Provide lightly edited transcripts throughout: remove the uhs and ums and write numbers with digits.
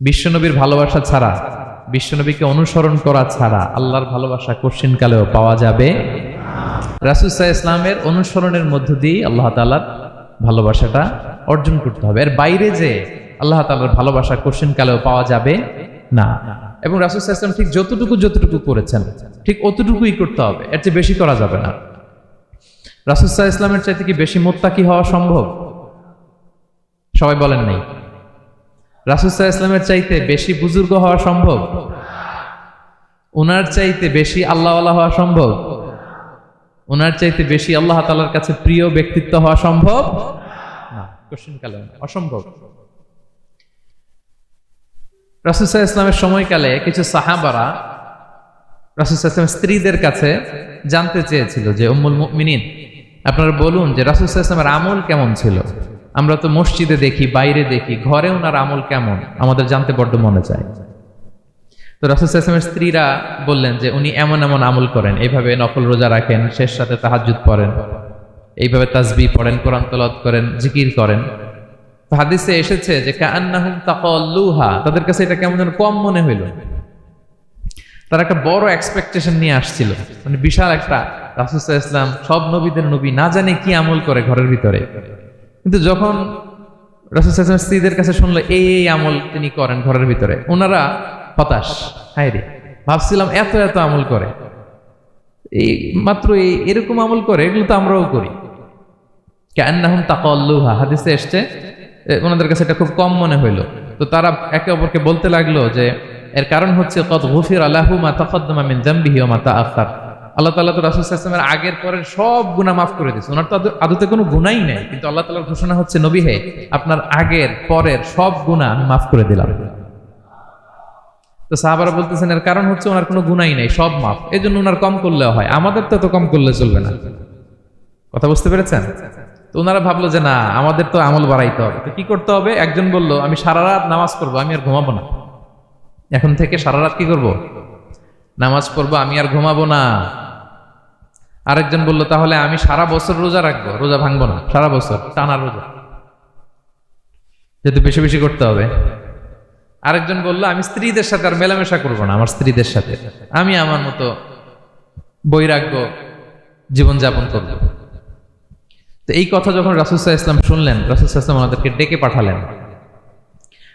বিশ্বনবীর ভালোবাসা ছাড়া, বিশ্বনবীকে অনুসরণ করা ছাড়া আল্লাহর ভালোবাসা কঠিনকালেও পাওয়া যাবে। রাসূল সাল্লাল্লাহু আলাইহি ওয়াসাল্লামের অনুসরণের মধ্য দিয়ে আল্লাহ তাআলার ভালোবাসাটা অর্জন করতে হবে। এর বাইরে যে আল্লাহ তাআলার ভালোবাসা কঠিনকালেও পাওয়া যাবে না। এবং রাসূল সাল্লাল্লাহু আলাইহি ওয়াসাল্লাম ঠিক যতটুকু করেছেন ঠিক অতটুকুই করতে হবে, এর চেয়ে বেশি করা যাবে না। রাসূল সাল্লাল্লাহু আলাইহি ওয়াসাল্লামের চাইতে কি বেশি মুত্তাকি হওয়া সম্ভব? সবাই বলেন নাই। রাসূল সাল্লাল্লাহু আলাইহি ওয়াসাল্লামের চাইতে বেশি বুজুর্গ হওয়া সম্ভব? উনার চাইতে বেশি আল্লাহওয়ালা হওয়া সম্ভব? উনার চাইতে বেশি আল্লাহ তাআলার কাছে প্রিয় ব্যক্তিত্ব হওয়া সম্ভব না, কঠিনকালে অসম্ভব। রাসূল সাল্লাল্লাহু আলাইহি ওয়াসাল্লামের সময়কালে কিছু সাহাবারা রাসূল সাল্লাল্লাহু আলাইহি ওয়াসাল্লামের স্ত্রীদের কাছে জানতে চেয়েছিল যে উম্মুল মুমিনিন, আপনারা বলুন যে রাসূল সাল্লাল্লাহু আলাইহি ওয়াসাল্লামের আমল কেমন ছিল? আমরা তো মসজিদে দেখি, বাইরে দেখি, ঘরে ওনার আমল কেমন আমাদের জানতে বড্ড মনে চায়। তো রাসূল সাল্লাল্লাহু আলাইহি ওয়াসাল্লামের স্ত্রীরা বললেন যে উনি এমন এমন আমল করেন, এইভাবে নফল রোজা রাখেন, শেষ রাতে তাহাজ্জুদ পড়েন, এইভাবে তাসবিহ পড়েন, কোরআন তেলাওয়াত করেন, জিকির করেন। তো হাদিসে এসেছে যে কাআন্নাহুম তাকাল্লুহা, তাদের কাছে এটা কেমন যেন কম মনে হইল। তারা একটা বড় এক্সপেকটেশন নিয়ে আসছিল, মানে বিশাল একটা, রাসূল সাল্লাল্লাহু আলাইহি ওয়াসাল্লাম সব নবীদের নবী, না জানে কি আমল করে ঘরের ভিতরে। কিন্তু যখন রাসূল সাল্লাল্লাহু আলাইহি ওয়াসাল্লাম স্ত্রীদের কাছে শুনলো এই আমল তিনি করেন ঘরের ভিতরে, ওনারা হতাশ। হায় রে, ভাবছিলাম এত এত আমল করে, এই মাত্র এরকম আমল করে, এগুলো তো আমরাও করি। কাআন্নাহুম তাকাল্লুহা, হাদিসে এসেছে ওনাদের কাছে এটা খুব কম মনে হইলো। তো তারা একে অপরকে বলতে লাগলো যে এর কারণ হচ্ছে কদ গুফিরা লাহু মা তাকাদ্দামা মিন যামবিহি ওয়া মা তাআখার। আল্লাহ তাআলা তো রাসূল সাল্লাল্লাহু আলাইহি ওয়াসাল্লামের আগের পরের সব গুনাহ মাফ করে দিয়েছে। ওনার তো আদতে কোনো গুনাহই নাই, কিন্তু আল্লাহ তাআলার ঘোষণা হচ্ছে নবী হে, আপনার আগের পরের সব গুনাহ আমি মাফ করে দিলাম। তো সাহাবারা বলতেছেন এর কারণ হচ্ছে ওনার কোনো গুনাহই নাই, সব মাফ, এজন্য ওনার কম করলেও হয়, আমাদের তো এত কম করলে চলবে না। কথা বুঝতে পেরেছেন? তো ওনারা ভাবলো যে না, আমাদের তো আমল বাড়াইতে হবে। তো কি করতে হবে? একজন বলল আমি সারা রাত নামাজ পড়বো, আমি আর ঘুমাবো না। এখন থেকে সারা রাত কি করব? নামাজ পড়বো, আমি আর ঘুমাবো না। আরেকজন বলল তাহলে আমি সারা বছর রোজা রাখবো, রোজা ভাঙবো না, সারা বছর টানা রোজা, যেহেতু বেশি বেশি করতে হবে। আরেকজন বলল আমি স্ত্রীদের সাথে আর মেলামেশা করবো না, আমার স্ত্রীদের সাথে আমি আমার মতো বৈরাগ্য জীবনযাপন করবো। তো এই কথা যখন রাসূল সাল্লাল্লাহু আলাইহি ওয়াসাল্লাম শুনলেন, রাসূল সাল্লাল্লাহু আলাইহি ওয়াসাল্লাম ওনাদেরকে ডেকে পাঠালেন,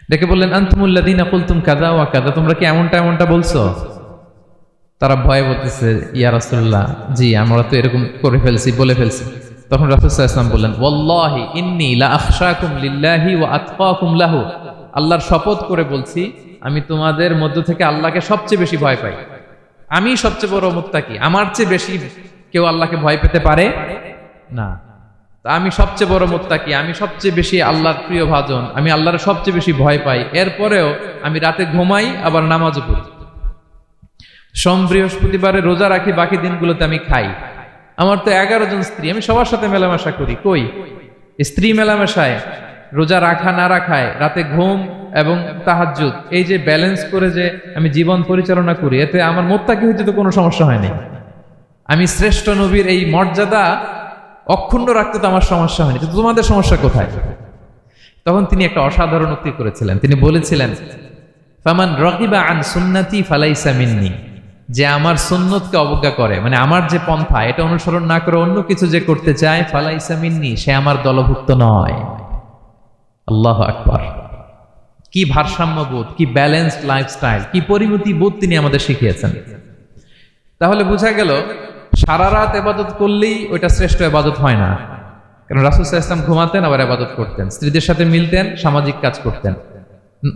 ডেকে বললেন আনতুমুল্লাযীনা কুলতুম কাযা ওয়া কাযা, তোমরা কি এমনটা এমনটা বলছো? তারা ভয়ে বলতেছে ইয়া রাসূলুল্লাহ, জি আমরা তো এরকম করে ফেলছি, বলে ফেলছি। তখন রাসূল সাল্লাল্লাহু আলাইহি ওয়াসাল্লাম বললেন ওয়াল্লাহি ইন্নী লা আখশাকুম লিল্লাহি ওয়া আতকাকুম লাহু, আল্লাহর শপথ করে বলছি আমি তোমাদের মধ্য থেকে আল্লাহকে সবচেয়ে বেশি ভয় পাই, আমি সবচেয়ে বড় মুত্তাকি, আমার চেয়ে বেশি কেউ আল্লাহকে ভয় পেতে পারে না। আমি সবচেয়ে বড় মুত্তাকি, আমি সবচেয়ে বেশি আল্লাহর প্রিয় ভাজন, আমি আল্লাহর সবচেয়ে বেশি ভয় পাই, এরপরেও আমি রাতে ঘুমাই আবার নামাজও পড়ি, সোম বৃহস্পতিবারে রোজা রাখি, বাকি দিনগুলোতে আমি খাই, আমার তো 11 জন স্ত্রী, আমি সবার সাথে মেলামেশা করি, কই স্ত্রী মেলামেশায়, রোজা রাখা না রাখায়, রাতে ঘুম এবং তাহাজ্জুদ, এই যে ব্যালেন্স করে যে আমি জীবন পরিচালনা করি, এতে আমার মুত্তাকি হইতে তো কোনো সমস্যা হয়নি। আমি শ্রেষ্ঠ নবীর এই মর্যাদা অক্ষুণ্ণ রাখতে তো আমার সমস্যা হয়নি, কিন্তু তোমাদের সমস্যা কোথায়? তখন তিনি একটা অসাধারণ উক্তি করেছিলেন, তিনি বলেছিলেন ফামান রাগিবা আন সুন্নতি ফালাইসা মিন্নি, যে আমার সুন্নতকে অবজ্ঞা করে, মানে আমার যে পন্থা এটা অনুসরণ না করে অন্য কিছু যে করতে চায়, ফালাইসা মিন্নি, সে আমার দলভুক্ত নয়। আল্লাহু আকবার! কি ভারসাম্যবোধ, কি ব্যালেন্সড লাইফস্টাইল, কি পরিমিতি বোধ তিনি আমাদের শিখিয়েছেন। তাহলে বোঝা গেল সারা রাত ইবাদত করলেই ওইটা শ্রেষ্ঠ ইবাদত হয় না। কারণ রাসূল সাল্লাল্লাহু আলাইহি ওয়াসাল্লাম ঘুমাতেন আবার ইবাদত করতেন, স্ত্রীদের সাথে মিলতেন, সামাজিক কাজ করতেন,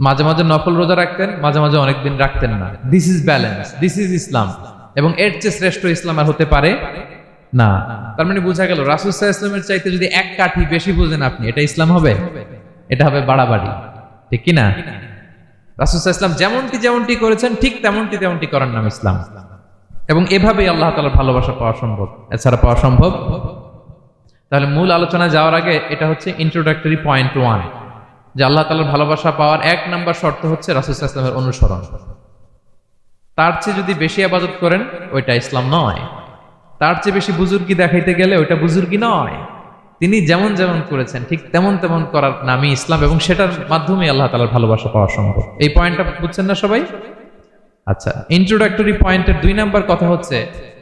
মাঝে মাঝে নফল রোজা রাখতেন, মাঝে মাঝে অনেকদিন রাখতেন না। This is balance, this is Islam. এবং এর চেয়ে শ্রেষ্ঠ ইসলাম আর হতে পারে না। তার মানে বোঝা গেল রাসূল সাল্লাল্লাহু আলাইহি ওয়াসাল্লামের চাইতে যদি এক কাঠি বেশি বুঝেন আপনি, এটা ইসলাম হবে? এটা হবে বাড়াবাড়ি, ঠিক কি না? রাসূল সাল্লাল্লাহু আলাইহি ওয়াসাল্লাম যেমনটি করেছেন ঠিক তেমনটি করার নাম ইসলাম। এবং এভাবেই আল্লাহ তাআলার ভালোবাসা পাওয়া সম্ভব, এছাড়া পাওয়া সম্ভব। তাহলে মূল আলোচনায় যাওয়ার আগে এটা হচ্ছে ইন্ট্রোডাক্টরি পয়েন্ট 1, যে আল্লাহ তাআলার ভালোবাসা পাওয়ার 1 নম্বর শর্ত হচ্ছে রাসূল সাল্লাল্লাহু আলাইহি ওয়াসাল্লামের অনুসরণ। তার চেয়ে যদি বেশি ইবাদত করেন ওইটা ইসলাম নয়, তার চেয়ে বেশি বুজুর্গি দেখাইতে গেলে ওইটা বুজুর্গি নয়। তিনি যেমন যেমন করেছেন ঠিক তেমন তেমন করার নামই ইসলাম, এবং সেটার মাধ্যমে আল্লাহ তাআলার ভালোবাসা পাওয়া সম্ভব। এই পয়েন্টটা বুঝছেন না সবাই? আচ্ছা, ইন্ট্রোডাক্টরি পয়েন্টের 2 নাম্বার কথা হচ্ছে,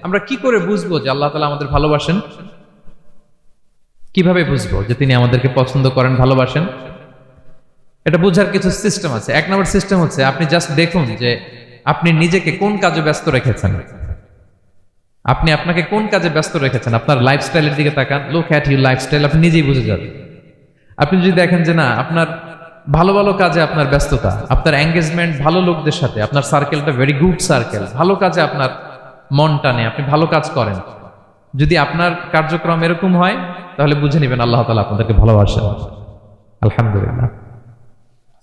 আমরা কি করে বুঝবো যে আল্লাহ তাআলা আমাদের ভালোবাসেন? কিভাবে বুঝবো যে তিনি আমাদেরকে পছন্দ করেন, ভালোবাসেন? এটা বোঝার কিছু সিস্টেম আছে। 1 নম্বর সিস্টেম হচ্ছে, আপনি জাস্ট দেখুন যে আপনি নিজেকে কোন কাজে ব্যস্ত রেখেছেন। আপনি আপনাকে কোন কাজে ব্যস্ত রেখেছেন, আপনার লাইফস্টাইলের দিকে তাকান, লুক অ্যাট ইউর লাইফস্টাইল, আপনি নিজেই বুঝে যাবেন। আপনি যদি দেখেন যে না, আপনার ভালো ভালো কাজে আপনার ব্যস্ততা, আপনার এঙ্গেজমেন্ট ভালো লোকদের সাথে, আপনার সার্কেলটা ভেরি গুড সার্কেল, ভালো কাজে আপনার মন টানে, আপনি ভালো কাজ করেন, যদি আপনার কার্যক্রম এরকম হয়, তাহলে বুঝে নেবেন আল্লাহ তাআলা আপনাদেরকে ভালোবাসেন। আলহামদুলিল্লাহ।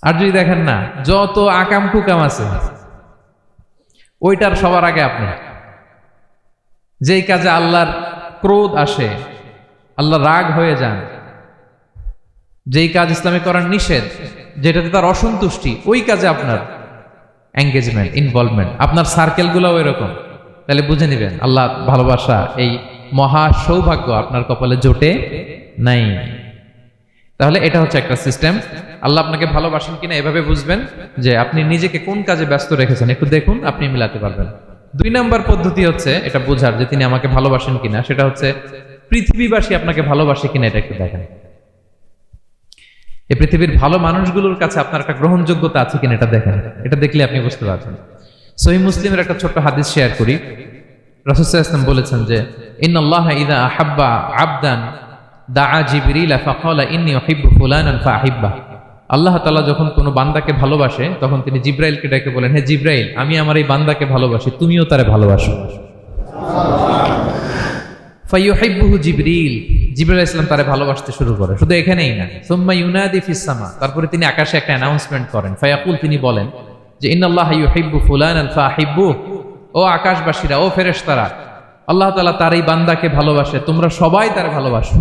আর যদি দেখেন না, যত আকাম কুকাম আছে ওইটার সবার আগে আপনি, যেই কাজে আল্লাহর ক্রোধ আসে, আল্লাহ রাগ হয়ে যান, যেই কাজ ইসলামে করার নিষেধ, যেটাতে তার অসন্তুষ্টি, ওই কাজে আপনার এঙ্গেজমেন্ট, ইনভলভমেন্ট, আপনার সার্কেলগুলোও এরকম, তাহলে বুঝে নেবেন আল্লাহ ভালোবাসা, এই মহা সৌভাগ্য আপনার কপালে জোটে নাই। তাহলে এটা হচ্ছে একটা সিস্টেম। আল্লাহ আপনাকে ভালোবাসেন কিনা এভাবে বুঝবেন যে আপনি নিজেকে কোন কাজে ব্যস্ত রেখেছেন, একটু দেখুন, আপনি মিলাতে পারবেন। 2 নাম্বার পদ্ধতি হচ্ছে এটা বোঝার যে তিনি আমাকে ভালোবাসেন কিনা, সেটা হচ্ছে পৃথিবীবাসী আপনাকে ভালোবাসে কিনা, এটা একটু দেখেন। এই পৃথিবীর ভালো মানুষগুলোর কাছে আপনার একটা গ্রহণযোগ্যতা আছে কিনা, এটা দেখেন। এটা দেখলে আপনি বুঝতে পারবেন। সহিহ মুসলিমের একটা ছোট্ট হাদিস শেয়ার করি। রাসূল সাল্লাল্লাহু আলাইহি ওয়াসাল্লাম বলেছেন যে ইন্নাল্লাহা ইযা আহাব্বা আবদান দাআ জিবরিলা ফাকালা ইন্নী উহিব্বু ফুলানান ফাআহিব্বা। আল্লাহ তাআলা যখন কোনো বান্দাকে ভালোবাসে, তখন তিনি জিবরাইলকে ডেকে বলেন, হে জিবরাইল, আমি আমার এই বান্দাকে ভালোবাসি, তুমিও তারে ভালোবাসো। ফায়ুহিব্বুহু জিবরিল, জিবরাইল আলাইহিস সালাম তারে ভালোবাসতে শুরু করে। শুধু এখানেই না, সুম্মা ইউনাদি ফিস সামা, তারপরে তিনি আকাশে একটা অ্যানাউন্সমেন্ট করেন। ফায়াকুল, তিনি বলেন যে ইন্নাল্লাহা ইউহিব্বু ফুলানান ফাআহিব্বু, ও আকাশবাসীরা, ও ফেরেশতারা, আল্লাহ তাআলা তার এই বান্দাকে ভালোবাসে, তোমরা সবাই তার ভালোবাসো।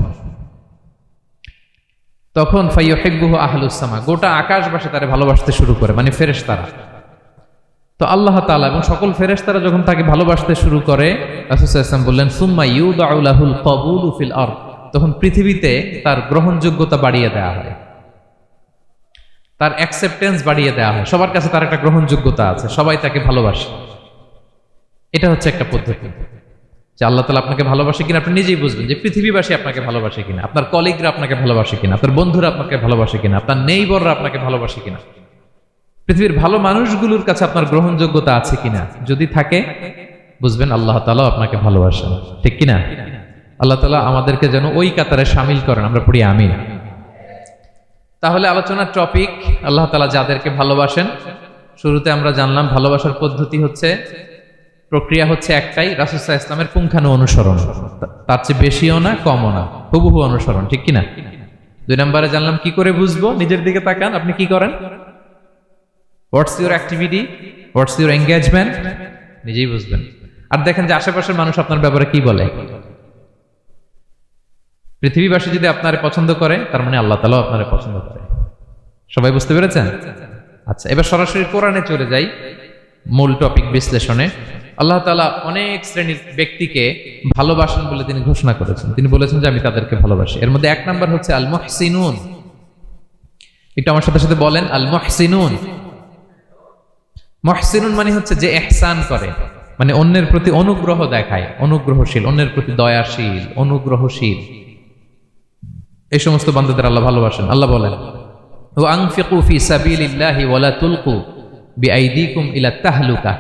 তখন ফায়ুহিব্বুহু আহলুস সামা, গোটা আকাশবাসী তারে ভালোবাসতে শুরু করে, মানে ফেরেশতারা। তো আল্লাহ তাআলা এবং সকল ফেরেশতারা যখন তাকে ভালোবাসতে শুরু করে, রাসূল সাল্লাল্লাহু আলাইহি ওয়াসাল্লাম বললেন সুম্মা ইউদাউ লাহুল কবুলু ফিল আরদ, তখন পৃথিবীতে তার গ্রহণযোগ্যতা বাড়িয়ে দেওয়া হয়, তার অ্যাকসেপ্টেন্স বাড়িয়ে দেওয়া হয়, সবার কাছে তার একটা গ্রহণযোগ্যতা আছে, সবাই তাকে ভালোবাসে। এটা হচ্ছে একটা পদ্ধতি যে আল্লাহ তাআলা আপনাকে ভালোবাসে কিনা আপনি নিজেই বুঝবেন, যে পৃথিবীবাসী আপনাকে ভালোবাসে কিনা, আপনার কলিগরা আপনাকে ভালোবাসে কিনা, আপনার বন্ধুরা আপনাকে ভালোবাসে কিনা, আপনার নেইবররা আপনাকে ভালোবাসে কিনা, পৃথিবীর ভালো মানুষগুলোর কাছে আপনার গ্রহণযোগ্যতা আছে কিনা। যদি থাকে, বুঝবেন আল্লাহ তাআলা আপনাকে ভালোবাসেন। ঠিক কিনা? আল্লাহ তাআলা আমাদেরকে যেন ওই কাতারে শামিল করেন, আমরা পড়ি আমিন। তাহলে আলোচনার টপিক, আল্লাহ তাআলা যাদেরকে ভালোবাসেন। শুরুতে আমরা জানলাম ভালোবাসার পদ্ধতি হচ্ছে, প্রক্রিয়া হচ্ছে একটাই, রাসূল সাল্লাল্লাহু আলাইহি ওয়াসাল্লামের পুঙ্খানু অনুসরণ, তার চেয়ে বেশিও না কমও না, হুবহু অনুসরণ। ঠিক কিনা? 2 নম্বরে জানলাম কি করে বুঝবো, নিজের দিকে তাকান, আপনি কি করেন, what's your activity, what's your engagement, নিজেই বুঝবেন। আর দেখেন যে আশেপাশের মানুষ আপনার ব্যাপারে কি বলে। পৃথিবীবাসী যদি আপনারে পছন্দ করে, তার মানে আল্লাহ তাআলাও আপনারে পছন্দ করে। সবাই বুঝতে পেরেছেন? আচ্ছা, এবার সরাসরি কোরআনে চলে যাই, মূল টপিক বিশ্লেষণে। আল্লাহ তাআলা অনেক শ্রেণীর ব্যক্তিকে ভালোবাসেন বলে তিনি ঘোষণা করেছেন। তিনি বলেছেন যে আমি তাদেরকে ভালোবাসি। এর মধ্যে 1 নাম্বার হচ্ছে আল মুহসিনুন। একটু আমার সাথে সাথে বলেন, আল মুহসিনুন। মুহসিনুন মানে হচ্ছে যে ইহসান করে, মানে অন্যের প্রতি অনুগ্রহ দেখায়, অনুগ্রহশীল, অন্যের প্রতি দয়াশীল, অনুগ্রহশীল, এই সমস্ত বান্দাদের আল্লাহ ভালোবাসেন। আল্লাহ বলেন, ওয়া আনফিকু ফি সাবিলিল্লাহি ওয়া লা তুলকু বিআইদিকুম ইলা তাহলুকা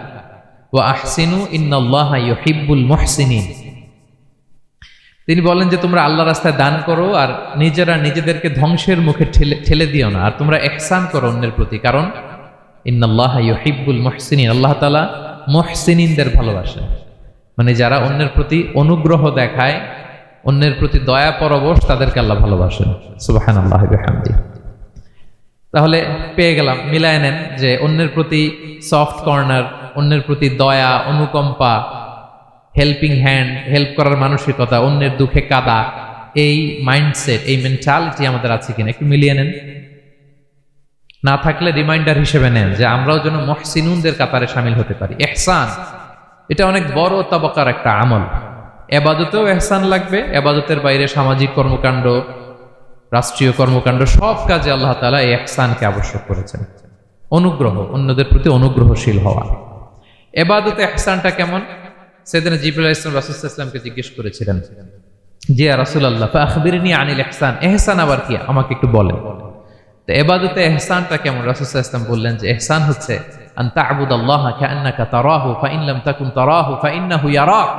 ওয়া আহসিনু ইন্নাল্লাহা ইউহিব্বুল মুহসিনিন। তিনি বলেন যে তোমরা আল্লাহর রাস্তায় দান করো আর নিজেরা নিজেদেরকে ধ্বংসের মুখে ঠেলে দিও না, আর তোমরা ইহসান করো অন্যের প্রতি, কারণ ইন্নাল্লাহা ইউহিব্বুল মুহসিনিন, আল্লাহ তাআলা মুহসিনিনদের ভালোবাসেন, মানে যারা অন্যের প্রতি অনুগ্রহ দেখায়, অন্যের প্রতি দয়া পরবশ, তাদেরকে আল্লাহ ভালোবাসেন। সুবহানাল্লাহি ওয়া বিহামদিহি। তাহলে পেয়ে গেলাম, মিলায় নেন যে অন্যের প্রতি সফট কর্নার, অন্যের প্রতি দয়া, অনুকম্পা, হেল্পিং হ্যান্ড, হেল্প করার মানসিকতা, অন্যের দুঃখে কাদা, এই মাইন্ডসেট, এই মেন্টালিটি আমাদের আছে কিনা একটু মিলিয়ে নেন। না থাকলে রিমাইন্ডার হিসেবে নেন যে আমরাও যেন মুহসিনুনদের কাতারে শামিল হতে পারি। ইহসান এটা অনেক বড় তবকার একটা আমল, এবাদতেও ইহসান লাগবে, এবাদতের বাইরে সামাজিক কর্মকাণ্ড, রাষ্ট্রীয় কর্মকাণ্ড, সব কাজে আল্লাহ তাআলা এই ইহসানকে আবশ্যক করেছেন। অনুগ্রহ, অন্যদের প্রতি অনুগ্রহশীল হওয়া। এবাদতে ইহসানটা কেমন? সেদিন জিবরাইল আলাইহিস সালাম রাসূল সাল্লাল্লাহু আলাইহি ওয়াসাল্লামকে জিজ্ঞেস করেছিলেন যে ইয়া রাসূলুল্লাহ ফাআখবিরনি আনিল ইহসান, ইহসান আবার কি, আমাকে একটু বলেন। তো এবাদতে ইহসানটা কেমন? রাসূল সাল্লাল্লাহু আলাইহি ওয়াসাল্লাম বললেন যে ইহসান হচ্ছে আন তা'বুদাল্লাহা কাআন্নাকা তারাহু ফাইন লাম তাকুন তারাহু ফাইন্নাহু ইয়ারাক।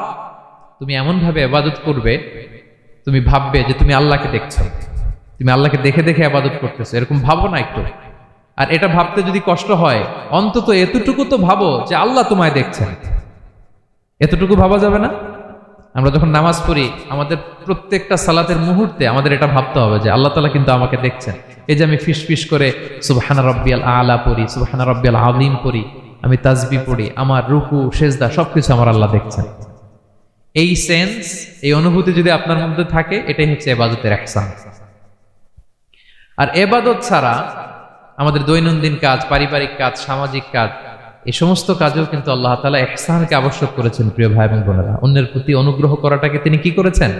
তুমি এমন ভাবে ইবাদত করবে, তুমি ভাববে যে তুমি আল্লাহকে দেখছো, তুমি আল্লাহকে দেখে দেখে ইবাদত করতেছো, এরকম ভাবো না একটু। আর এটা ভাবতে যদি কষ্ট হয়, অন্তত এতটুকু তো ভাবো যে আল্লাহ তোমায় দেখছেন। এতটুকু ভাবা যাবে না? আমরা যখন নামাজ পড়ি, আমাদের প্রত্যেকটা সালাতের মুহূর্তে আমাদের এটা ভাবতে হবে যে আল্লাহ তাআলা কিন্তু আমাকে দেখছেন। এই যে আমি ফিস ফিস করে সুবহানা রাব্বিয়াল আলা পড়ি, সুবহানা রাব্বিয়াল আযীম পড়ি, আমি তাসবিহ পড়ি, আমার রুকু সেজদা সবকিছু আমার আল্লাহ দেখছেন। এই সেন্স, এই অনুভূতি যদি আপনার মধ্যে থাকে, এটাই হচ্ছে ইবাদতের ইহসান। আর ইবাদত ছাড়া আমাদের দৈনন্দিন কাজ, পারিবারিক কাজ, সামাজিক কাজ, এই সমস্ত কাজেও কিন্তু আল্লাহ তাআলা ইহসানকে আবশ্যক করেছেন। প্রিয় ভাই এবং বোনেরা, অন্যের প্রতি অনুগ্রহ করাটাকে তিনি কি করেছেন?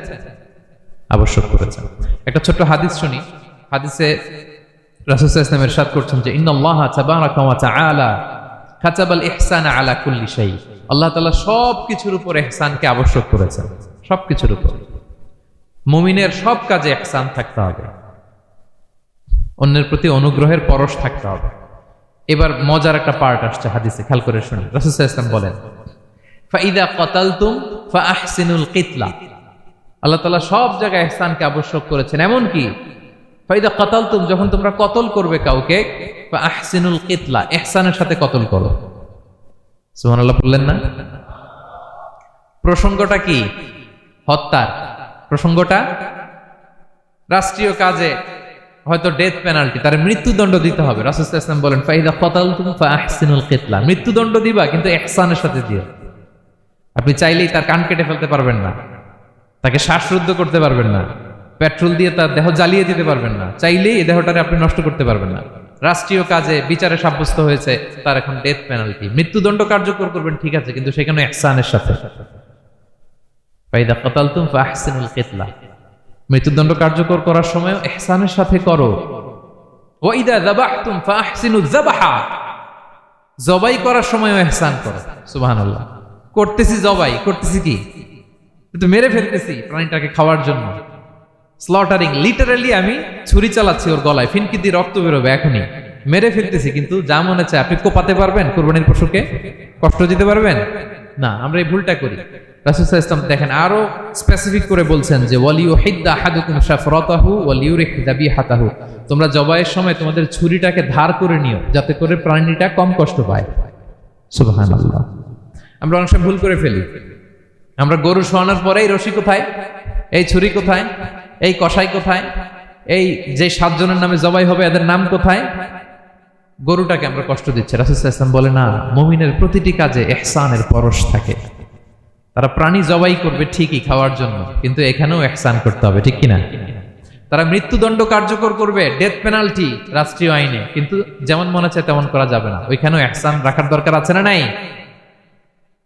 আবশ্যক করেছেন। একটা ছোট্ট হাদিস শুনি। হাদিসে রাসূল সাল্লাল্লাহু আলাইহি ওয়াসাল্লাম ইরশাদ করছেন যে ইন্নাল্লাহা তাবারাকা ওয়া তাআলা কাতাবাল ইহসানা আলা কুল্লি শাই। আল্লাহ তাআলা সব কিছুর উপর ইহসানকে আবশ্যক করেছেন, সব কিছুর উপর। মুমিনের সব কাজে ইহসান থাকতে হবে, অন্যের প্রতি অনুগ্রহের পরশ থাকতে হবে। এবার মজার একটা পার্ট আসছে হাদিসে, খেয়াল করে শুনুন। রাসূল সাল্লাল্লাহু আলাইহি ওয়াসাল্লাম বলেন ফাইদা কাতালতুম ফাআহসিনুল কিতলা। আল্লাহ তাআলা সব জায়গায় ইহসানকে আবশ্যক করেছেন। এমন কি ফাইদা কাতালতুম, যখন তোমরা কতল করবে কাউকে, ফাআহসিনুল কিতলা, ইহসানের সাথে কতল করো। সুবহানাল্লাহ বললেন না? প্রসঙ্গটা কি? হত্যার প্রসঙ্গটা। রাষ্ট্রীয় কাজে হয়তো ডেথ পেনাল্টি, তার মৃত্যুদণ্ড দিতে হবে। রাসূল সাল্লাল্লাহু আলাইহি ওয়াসাল্লাম বলেন ফাইদা কাতালতুম ফাআহসিনুল কিতলা, মৃত্যুদণ্ড দিবা কিন্তু ইহসানের সাথে দিও। আপনি চাইলেই তার কান কেটে ফেলতে পারবেন না, তাকে শ্বাসরুদ্ধ করতে পারবেন না, পেট্রোল দিয়ে তার দেহ জ্বালিয়ে দিতে পারবেন না, চাইলেই এই দেহটারে আপনি নষ্ট করতে পারবেন না। রাষ্ট্রীয় কাজে বিচারে সাব্যস্ত হয়েছে তার এখন ডেথ পেনাল্টি, মৃত্যুদণ্ড কার্যকর করবেন, ঠিক আছে, কিন্তু সেখানে ইহসানের সাথে। ফাইদা কাতালতুম ফাআহসিনুল কিতলা, মৃত্যুদণ্ড কার্যকর করার সময় ইহসানের সাথে করো। ওয়া ইদা যাবাহতুম ফাআহসিনুয যাবাহা, জবাই করার সময় ইহসান করো। সুবহানাল্লাহ। করতেছি জবাই, করতেছি কি, কিন্তু মেরে ফেলতেছি প্রাণীটাকে খাওয়ার জন্য। স্লটারিং, লিটারালি আমি ছুরি চালাচ্ছি ওর গলায়, ফিনকি দিয়ে রক্ত বেরোবে এখনই, মেরে ফেলতেছি। কিন্তু যা মনে চায় আপনি কোপাতে পারবেন? কুরবানির পশুকে কষ্ট দিতে পারবেন না। আমরা এই ভুলটা করি। রাসূল সাল্লাল্লাহু আলাইহি ওয়াসাল্লাম দেখেন আরো স্পেসিফিক করে বলছেন যে ওয়ালিউহিদ্দা আহাদুকুম শাফরাতাহু ওয়ালিউরিহ যাবিহাতাহু, তোমরা জবাইয়ের সময় তোমাদের ছুরিটাকে ধার করে নিও, যাতে করে প্রাণীটা কম কষ্ট পায়। সুবহানাল্লাহ। আমরা অনেক সময় ভুল করে ফেলি। আমরা গরু শোয়ানোর পরে এই রশি কোথায়, এই ছুরি কোথায়, এই কষাই কোথায়, এই যে 7 জনের নামে জবাই হবে এদের নাম কোথায়? গরুটাকে আমরা কষ্ট দিচ্ছি। রাসূল সাল্লাল্লাহু আলাইহি ওয়াসাল্লাম বলে না, মুমিনের প্রতিটি কাজে ইহসানের পরশ থাকে। তারা প্রাণী জবাই করবে ঠিকই খাওয়ার জন্য, কিন্তু এখানেও ইহসান করতে হবে, ঠিক কিনা? তারা মৃত্যুদণ্ড কার্যকর করবে, ডেথ পেনাল্টি রাষ্ট্রীয় আইনে, কিন্তু যেমন মনে চায় তেমন করা যাবে না। ওইখানেও ইহসান রাখার দরকার আছে না নাই?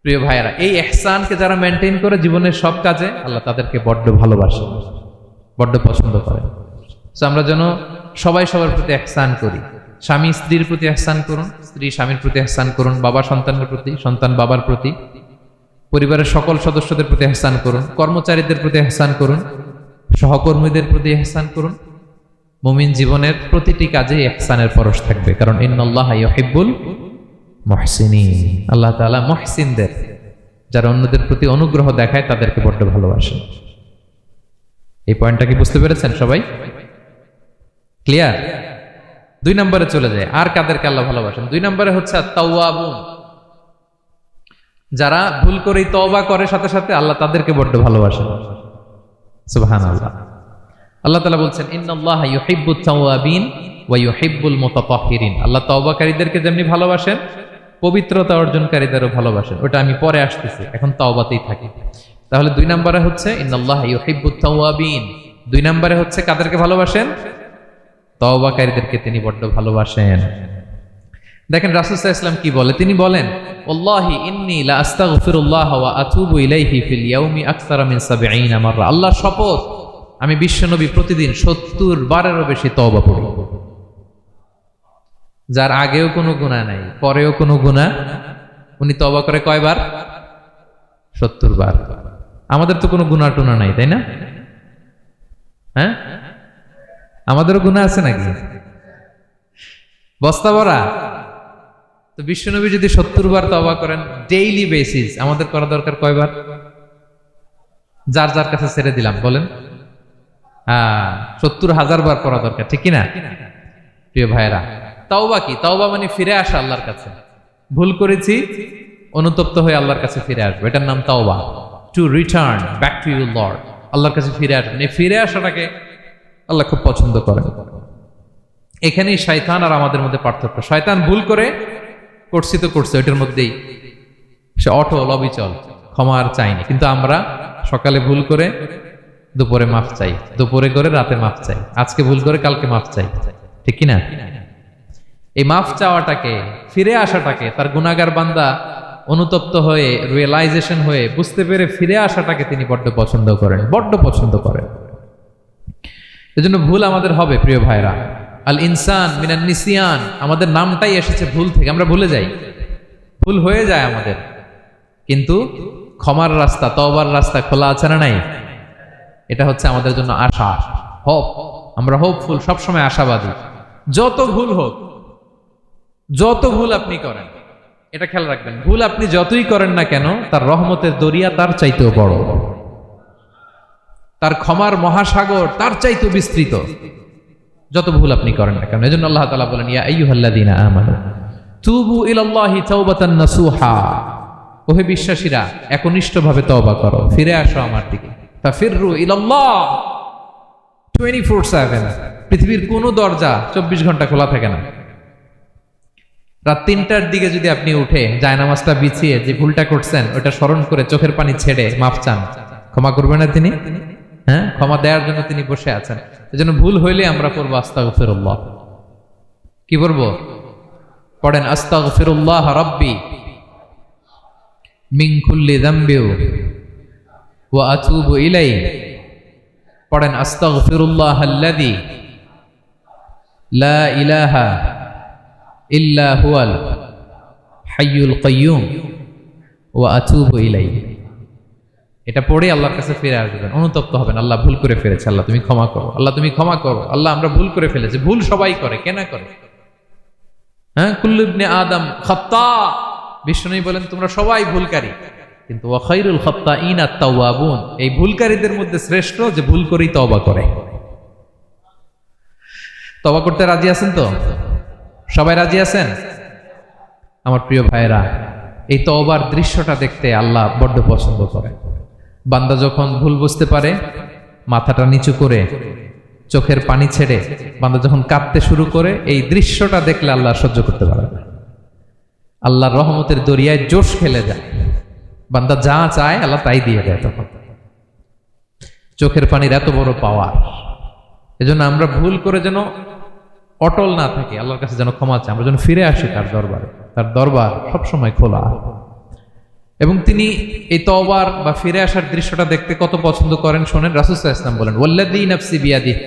প্রিয় ভাইয়েরা, এই ইহসানকে যারা মেনটেন করে জীবনের সব কাজে, আল্লাহ তাদেরকে বড্ড ভালোবাসে, বড্ড পছন্দ করে। সো আমরা যেন সবাই সবার প্রতি ইহসান করি। স্বামী স্ত্রীর প্রতি ইহসান করুন, স্ত্রী স্বামীর প্রতি ইহসান করুন, বাবা সন্তানের প্রতি, সন্তান বাবার প্রতি, পরিবারের সকল সদস্যদের প্রতি ইহসান করুন, কর্মচারীদের প্রতি ইহসান করুন, সহকর্মীদের প্রতি ইহসান করুন। মুমিন জীবনের প্রতিটি কাজে ইহসানের পরশ থাকবে, কারণ ইন্নাল্লাহা ইউহিব্বুল মুহসিনিন, আল্লাহ তাআলা মুহসিনদের, যারা অন্যদের প্রতি অনুগ্রহ দেখায় তাদেরকে বড্ড ভালোবাসেন। এই পয়েন্টটা কি বুঝতে পেরেছেন সবাই? ক্লিয়ার? 2 নম্বরে চলে যায়, আর কাদেরকে আল্লাহ ভালোবাসেন। 2 নম্বরে হচ্ছে আত-তাওয়াবুন, যারা ভুল করেই তওবা করে সাথে সাথে, আল্লাহ তাদেরকে বড্ড ভালোবাসেন। সুবহানাল্লাহ। আল্লাহ তাআলা বলছেন ইন্নাল্লাহা ইউহিব্বুত তাওয়াবিন ওয়া ইউহিব্বুল মুতাতাহহিরিন, আল্লাহ তওবাকারীদেরকে যেমনি ভালোবাসেন, পবিত্রতা অর্জনকারীদেরও ভালোবাসেন। ওটা আমি পরে আসতেছি, এখন তওবাতেই থাকি। তাহলে 2 নম্বরে হচ্ছে ইন্নাল্লাহা ইউহিব্বুত তাওয়াবিন, 2 নম্বরে হচ্ছে কাদেরকে ভালোবাসেন? তওবাকারীদেরকে তিনি বড্ড ভালোবাসেন। দেখেন রাসূল সাল্লাল্লাহু আলাইহি ওয়াসাল্লাম কি বলে, তিনি বলেন ওয়াল্লাহি ইন্নী লা আস্তাগফিরুল্লাহ ওয়া আতুবু ইলাইহি ফিল ইয়াউমি আকসারা মিন 70 মাররা। আল্লাহর শপথ, আমি বিশ্বনবী প্রতিদিন 70 বারেরও বেশি তওবা পড়ি। যার আগেও কোনো গুনাহ নাই, পরেও কোনো গুনাহ, উনি তওবা করে কয়বার? 70 বার। আমাদের তো কোনো গুনাহ টুনা নাই, তাই না? হ্যাঁ, আমাদেরও গুনাহ আছে নাকি? বস্তা ভরা। তো বিশ্বনবী যদি 70 বার তওবা করেন ডেইলি বেসিস, আমাদের করা দরকার কয়বার? যার যার কাছে ছেড়ে দিলাম, বলেন। 70,000 বার করা দরকার, ঠিক কিনা? প্রিয় ভাইরা, তাওবা কি? তাওবা মানে ফিরে আসা আল্লাহর কাছে। ভুল করেছি, অনুতপ্ত হয়ে আল্লাহর কাছে ফিরে আসবো, এটার নাম তাওবা। To return back to your Lord, আল্লাহর কাছে ফিরে আসবেন। এই ফিরে আসাটাকে আল্লাহ খুব পছন্দ করেন। এখানেই শয়তান আর আমাদের মধ্যে পার্থক্য। শয়তান ভুল করে করছি তো করছে, ওইটার মধ্যেই সে অটল অবিচল, ক্ষমা আর চাইনি। কিন্তু আমরা সকালে ভুল করে দুপুরে মাফ চাই, দুপুরে করে রাতে মাফ চাই, আজকে ভুল করে কালকে মাফ চাই, ঠিক কিনা? এই মাফ চাওয়াটাকে, ফিরে আসাটাকে, তার গুনাহগার বান্দা অনুতপ্ত হয়ে, রিয়েলাইজেশন হয়ে, বুঝতে পেরে ফিরে আসাটাকে তিনি বড্ড পছন্দ করেন, বড্ড পছন্দ করেন। এজন্য ভুল আমাদের হবে প্রিয় ভাইরা। আল ইনসান মিনান নিসিয়ান, আমাদের নামটাই এসেছে ভুল থেকে, আমরা ভুলে যাই, ভুল হয়ে যায় আমাদের। কিন্তু ক্ষমার রাস্তা, তওবার রাস্তা খোলা আছে না নাই? এটা হচ্ছে আমাদের জন্য আশা, হোপ। আমরা হোপফুল, সবসময় আশাবাদী। যত ভুল হোক, যত ভুল আপনি করেন, এটা খেয়াল রাখবেন, ভুল আপনি যতই করেন না কেন, তার রহমতের দরিয়া তার চাইতেও বড়, তার ক্ষমার মহাসাগর তার চাইতেও বিস্তৃত, যত ভুল আপনি করেন না কেন। এজন্য আল্লাহ তাআলা বলেন, ইয়া আইয়ুহাল্লাযীনা আমানু তুবু ইলাল্লাহি তাওবাতান নাসুহা, ওহে বিশ্বাসীরা একনিষ্ঠভাবে তওবা করো, ফিরে আসো আমার দিকে। ফাফিররু ইলাল্লাহ 24/7। পৃথিবীর কোনো দরজা 24 ঘন্টা খোলা থাকে না। রাত 3টার দিকে যদি আপনি উঠে জায়নামাজটা বিছিয়ে যে ভুলটা করছেন ওটা স্মরণ করে চোখের পানি ছেড়ে মাফ চান, ক্ষমা করবেন না তিনি? হ্যাঁ, ক্ষমা দেওয়ার জন্য তিনি বসে আছেন। এজন্য ভুল হইলে আমরা পড়বো আস্তাগফিরুল্লাহ। কি পড়বো? পড়েন আস্তাগফিরুল্লাহ রাব্বি মিন কুল্লি যামবি ওয়া আতুবু ইলাইহি। পড়েন আস্তাগফিরুল্লাহাল্লাযী লা ইলাহা ইল্লা হুয়াল হাইয়ুল কাইয়্যুম ওয়া আতুবু ইলাইহি। এটা পড়ে আল্লাহর কাছে ফিরে আসবেন, অনুতপ্ত হবেন, আল্লাহ ভুল করে ফেলেছে, আল্লাহ তুমি ক্ষমা করো, আল্লাহ তুমি ক্ষমা করো, আল্লাহ আমরা ভুল করে ফেলেছি। ভুল সবাই করে, কেনা করে? হ্যাঁ, কুল্লু ইবনে আদম খাত্তা। বিষ্ণু বলেন তোমরা সবাই ভুলকারী, কিন্তু ওয়া খায়রুল খাত্তাইনা আত-তাওয়াবুন, এই ভুলকারীদের মধ্যে শ্রেষ্ঠ যে ভুল করেই তওবা করে। তওবা করতে রাজি আছেন তো? সবাই রাজি আছেন? আমার প্রিয় ভাইরা, এই তওবার দৃশ্যটা দেখতে আল্লাহ বড্ড পছন্দ করে। বান্দা যখন ভুল বুঝতে পারে, মাথাটা নিচু করে চোখের পানি ছেড়ে বান্দা যখন কাঁদতে শুরু করে, এই দৃশ্যটা দেখলে আল্লাহ সহ্য করতে পারে না। আল্লাহর রহমতের দরিয়ায় জোশ খেলে যায়, বান্দা যা চায় আল্লাহ তাই দিয়ে দেয়। তখন চোখের পানির এত বড় পাওয়ার। এজন্য আমরা ভুল করে যেন অটল না থাকি, আল্লাহর কাছে যেন ক্ষমা চাই, আমরা যেন ফিরে আসি তার দরবারে। তার দরবার সবসময় খোলা। এবং তিনি এই তওবার বা ফিরে আসার দৃশ্যটা দেখতে কত পছন্দ করেন শোনেন। রাসূল সাল্লাল্লাহু আলাইহি ওয়াসাল্লাম বলেন, ওয়াল্লাযী নাফসি বিয়াদিহি,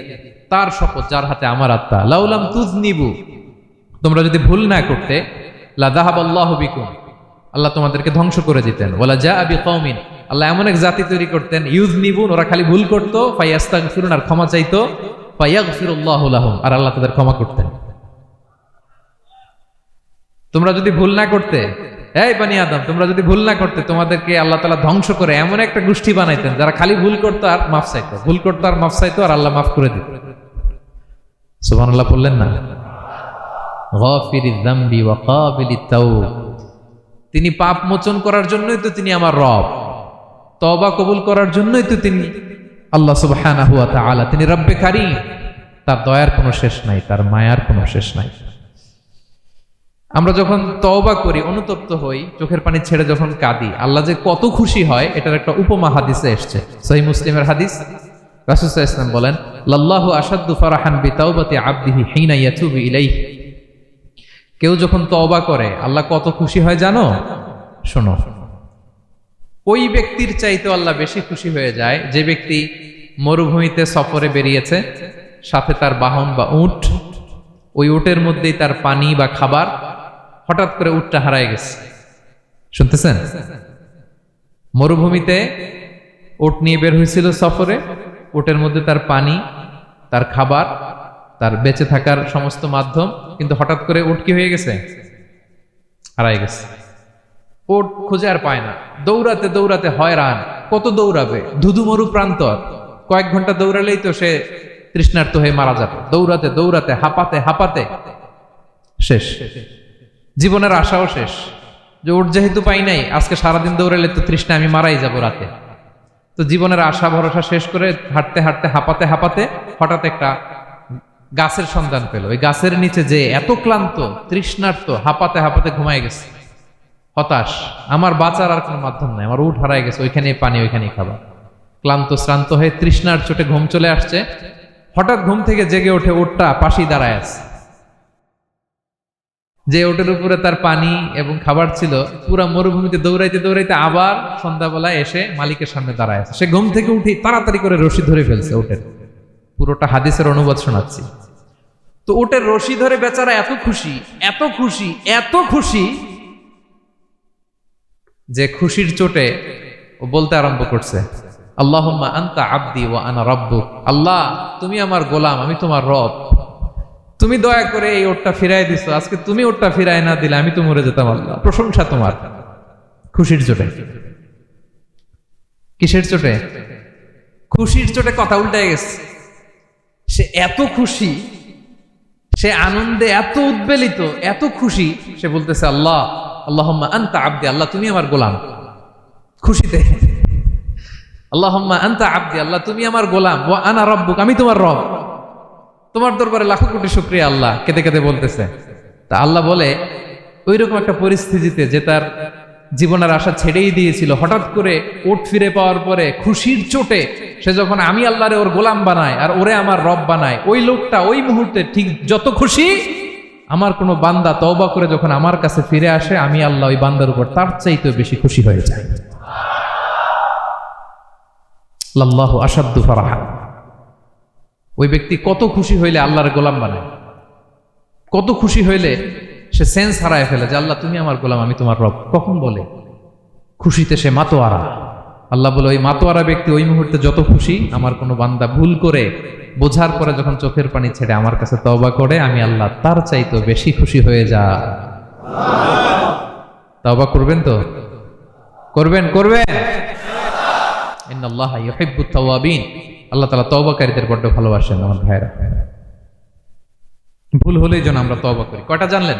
তার শপথ যার হাতে আমার আত্মা, লাউলাম তুযনিবু, তোমরা যদি ভুল না করতে, লা যাহাবাল্লাহু বিকুম, আল্লাহ তোমাদেরকে ধ্বংস করে দিতেন। ওয়ালা জাআ বিকওমিন, আল্লাহ এমন এক জাতি তৈরি করতেন, ইউযনিবুন, ওরা খালি ভুল করতো, ফায়াস্তাগফিরুন, আর ক্ষমা চাইতো, ফায়াগফিরুল্লাহু লাহুম, আর আল্লাহ তাদের ক্ষমা করতেন। তোমরা যদি ভুল না করতে, এই বনি আদম, তোমরা যদি ভুল না করতে, তোমাদেরকে আল্লাহ তাআলা ধ্বংস করে এমন একটা গোষ্ঠী বানাইতেন যারা খালি ভুল করতো আর মাফ চাইতো, ভুল করতো আর মাফ চাইতো, আর আল্লাহ মাফ করে দিত। সুবহানাল্লাহ বললেন না? গাফিরিয যামবি ওয়া কাবিলিত তাওব, তিনি পাপ মোচন করার জন্যই তো তিনি আমার রব, তওবা কবুল করার জন্যই তো তিনি আল্লাহ সুবহানাহু ওয়া তাআলা, তিনি রব্বে কারীম। তার দয়ার কোনো শেষ নাই, তার মায়ার কোনো শেষ নাই। আমরা যখন তওবা করি, অনুতপ্ত হই, চোখের পানি ছেড়ে যখন কাঁদি, আল্লাহ যে কত খুশি হয় এটার একটা উপমা হাদিসে এসেছে, সহিহ মুসলিমের হাদিস। রাসূল সাল্লাল্লাহু আলাইহি ওয়াসাল্লাম বলেন, লাল্লাহু আশাদ্দু ফারাহান বিতাওবাতি আবদিহি হিনা ইয়াতুবু ইলাইহি কেউ যখন তওবা করে আল্লাহ কত খুশি হয় জানো? শোনো, ওই ব্যক্তির চাইতে আল্লাহ বেশি খুশি হয়ে যায় যে ব্যক্তি মরুভূমিতে সফরে বেরিয়েছে, সাথে তার বাহন বা উট, ওই উটের মধ্যেই তার পানি বা খাবার, হঠাৎ করে উটটা হারায় গেছে। শুনতেছেন? মরুভূমিতে উট নিয়ে বের হয়েছিল সফরে, উটের মধ্যে তার পানি, তার খাবার, তার বেঁচে থাকার সমস্ত মাধ্যম, কিন্তু হঠাৎ করে উট কি হয়ে গেছে? হারায় গেছে। উট খুঁজে আর পায় না, দৌড়াতে দৌড়াতে হয়রান। কত দৌড়াবে? ধুধু মরু প্রান্তর, কয়েক ঘন্টা দৌড়ালেই তো সে তৃষ্ণার্ত হয়ে মারা যাবে। দৌড়াতে দৌড়াতে হাঁপাতে হাঁপাতে শেষ, জীবনের আশাও শেষ। যে উট যেহেতু পাই নাই, আজকে সারাদিন দৌড়ালে তো তৃষ্ণা আমি মারাই যাব রাতে। তো জীবনের আশা ভরসা শেষ করে হাঁটতে হাঁটতে হাঁপাতে হাঁপাতে হঠাৎ একটা গাছের সন্ধান পেল। ওই গাছের নিচে যে এত ক্লান্ত, তৃষ্ণার্ত, হাঁপাতে হাঁপাতে ঘুমায় গেছে, হতাশ, আমার বাঁচার আর কোনো মাধ্যম নাই, আমার উট হারায় গেছে, ওইখানে পানি, ওইখানে খাবার। ক্লান্ত শ্রান্ত হয়ে তৃষ্ণার চোটে ঘুম চলে আসছে। হঠাৎ ঘুম থেকে জেগে ওঠে, উটটা পাশেই দাঁড়ায় আছে। যে ওটের উপরে তার পানি এবং খাবার ছিল, পুরা মরুভূমিতে দৌড়াইতে দৌড়াইতে আবার সন্ধ্যাবেলায় এসে মালিকের সামনে দাঁড়ায় আছে। সে ঘুম থেকে উঠে তাড়াতাড়ি করে রশি ধরে ফেলছে ওটের। পুরোটা হাদিসের অনুবাদ শোনাচ্ছি। তো ওটের রশি ধরে বেচারা এত খুশি, এত খুশি, এত খুশি যে খুশির চোটে ও বলতে আরম্ভ করছে, আল্লাহুম্মা আনতা আবদি ওয়া আনা রাব্বুক। আল্লাহ, তুমি আমার গোলাম, আমি তোমার রব। তুমি দয়া করে এই ওটটা ফিরাই দিছো, আজকে তুমি ওটটা ফিরাই না দিলে আমি তো মরে যেতাম। আল্লাহ, প্রশংসা তোমার। খুশির চোটে। কিসের চোটে? খুশির চোটে কথা উল্টায় গেছে। সে এত খুশি, সে আনন্দে এত উদ্বেলিত, এত খুশি, সে বলতেছে আল্লাহ, আল্লাহুম্মা আনতা আবদি, আল্লাহ তুমি আমার গোলাম। খুশিতে আল্লাহুম্মা আনতা আবদি, আল্লাহ তুমি আমার গোলাম, ওয়া আনা রাব্বুক, আমি তোমার রব। তোমার দরবারে লাখো কোটি শুকরিয়া। আল্লাহ কেঁদে কেঁদে বলতেছে। তা আল্লাহ বলে, ওইরকম একটা পরিস্থিতিতে যে তার জীবনের আশা ছেড়েই দিয়েছিল, হঠাৎ করে ওট ফিরে পাওয়ার পরে খুশির চোটে সে যখন আমি আল্লাহরে ওর গোলাম বানায় আর ওরে আমার রব বানায়, ওই লোকটা ওই মুহূর্তে ঠিক যত খুশি, আমার কোনো বান্দা তওবা করে যখন আমার কাছে ফিরে আসে, আমি আল্লাহ ওই বান্দার উপর তার চাইতে বেশি খুশি হয়ে যায়। আল্লাহু আশাদ্দু ফারাহা। ওই ব্যক্তি কত খুশি হইলে আল্লাহর গোলাম বানায়, কত খুশি হইলে সে সেন্স হারায় ফেলে যে আল্লাহ তুমি আমার গোলাম, আমি তোমার রব। কখন বলে? খুশিতে সে মাতোয়ারা। আল্লাহ বলে, ওই মাতোয়ারা ব্যক্তি ওই মুহূর্তে যত খুশি, আমার কোনো বান্দা ভুল করে বোঝার পরে যখন চোখের পানি ছেড়ে আমার কাছে তওবা করে, আমি আল্লাহ তার চাইতে বেশি খুশি হয়ে যা। তওবা করবেন তো? করবেন? করবেন? ইন্নাল্লাহা ইউহিব্বুত তাওয়াবিন। আল্লাহ তাআলা তওবাকারীদের বড় ভালোবাসেন। আমার ভাইরা, ভুল হলেই যেন আমরা তওবা করি। কয়টা জানলেন?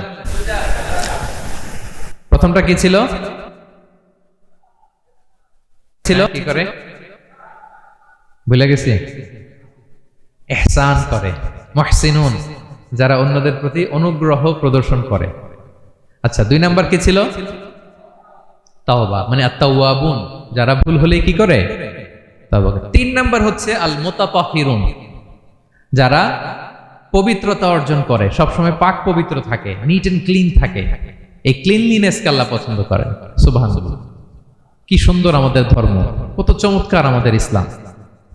প্রথমটা কি ছিল? কি করে? ভুলে গেছি। ইহসান করে, মুহসিনুন, যারা অন্যদের প্রতি অনুগ্রহ প্রদর্শন করে। আচ্ছা, 2 নাম্বার কি ছিল? তাওবা, মানে আত-তাওয়াবুন, যারা ভুল হলেই কি করে? তাওবা করে। 3 নাম্বার হচ্ছে আল মুতাতাহহিরুন, যারা পবিত্রতা অর্জন করে, সবসময় পাক পবিত্র থাকে, নিট এন্ড ক্লিন থাকে। এই ক্লিনলিনেসকে আল্লাহ পছন্দ করেন। সুবহানাল্লাহ, কি সুন্দর আমাদের ধর্ম, কত চমৎকার আমাদের ইসলাম।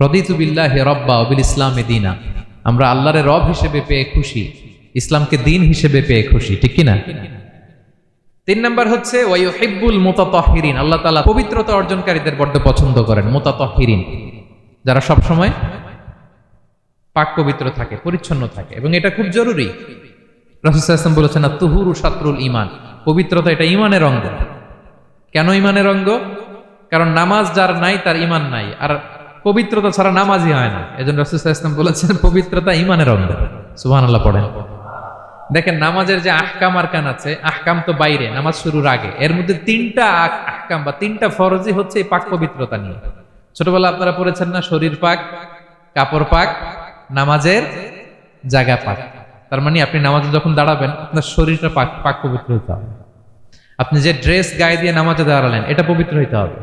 রাদিতু বিল্লাহি রাব্বা ওয়া বিল ইসলামি দীনা। আমরা আল্লাহরে রব হিসেবে পেয়ে খুশি, ইসলামকে দিন হিসেবে পেয়ে খুশি, ঠিক কি না? 3 নাম্বার হচ্ছে ওয়া ইউহিব্বুল মুতাতাহহিরিন, আল্লাহ তাআলা পবিত্রতা অর্জনকারীদের বড় পছন্দ করেন। মুতাতাহহিরিন, যারা সব সময় পাক পবিত্র থাকে, পরিচ্ছন্ন থাকে, এবং এটা খুব জরুরি। রাসূল সাল্লাল্লাহু আলাইহি ওয়াসাল্লাম বলেছেন, আত-তুহুরু শাতরুল ঈমান, পবিত্রতা এটা ঈমানের অঙ্গ। কেন ঈমানের অঙ্গ? কারণ নামাজ যার নাই তার ঈমান নাই, আর পবিত্রতা ছাড়া নামাজই হয় না। এজন্য রাসূল সাল্লাল্লাহু আলাইহি ওয়াসাল্লাম বলেছেন পবিত্রতা ঈমানের অঙ্গ। সুবহানাল্লাহ পড়েন। দেখেন, নামাজের যে আহকাম আরকান আছে, আহকাম তো বাইরে, নামাজ শুরুর আগে। এর মধ্যে 3টা আহকাম বা 3টা ফরজই হচ্ছে এই পাক পবিত্রতা নিয়ে। ছোটবেলা আপনারা পড়েছেন না, শরীর পাক, কাপড় পাক, নামাজের জায়গা পাক। তার মানে আপনি নামাজে যখন দাঁড়াবেন, আপনার শরীরটা পাক পাক পবিত্র হতে হবে। আপনি যে ড্রেস গায়ে দিয়ে নামাজে দাঁড়ালেন, এটা পবিত্র হইতে হবে।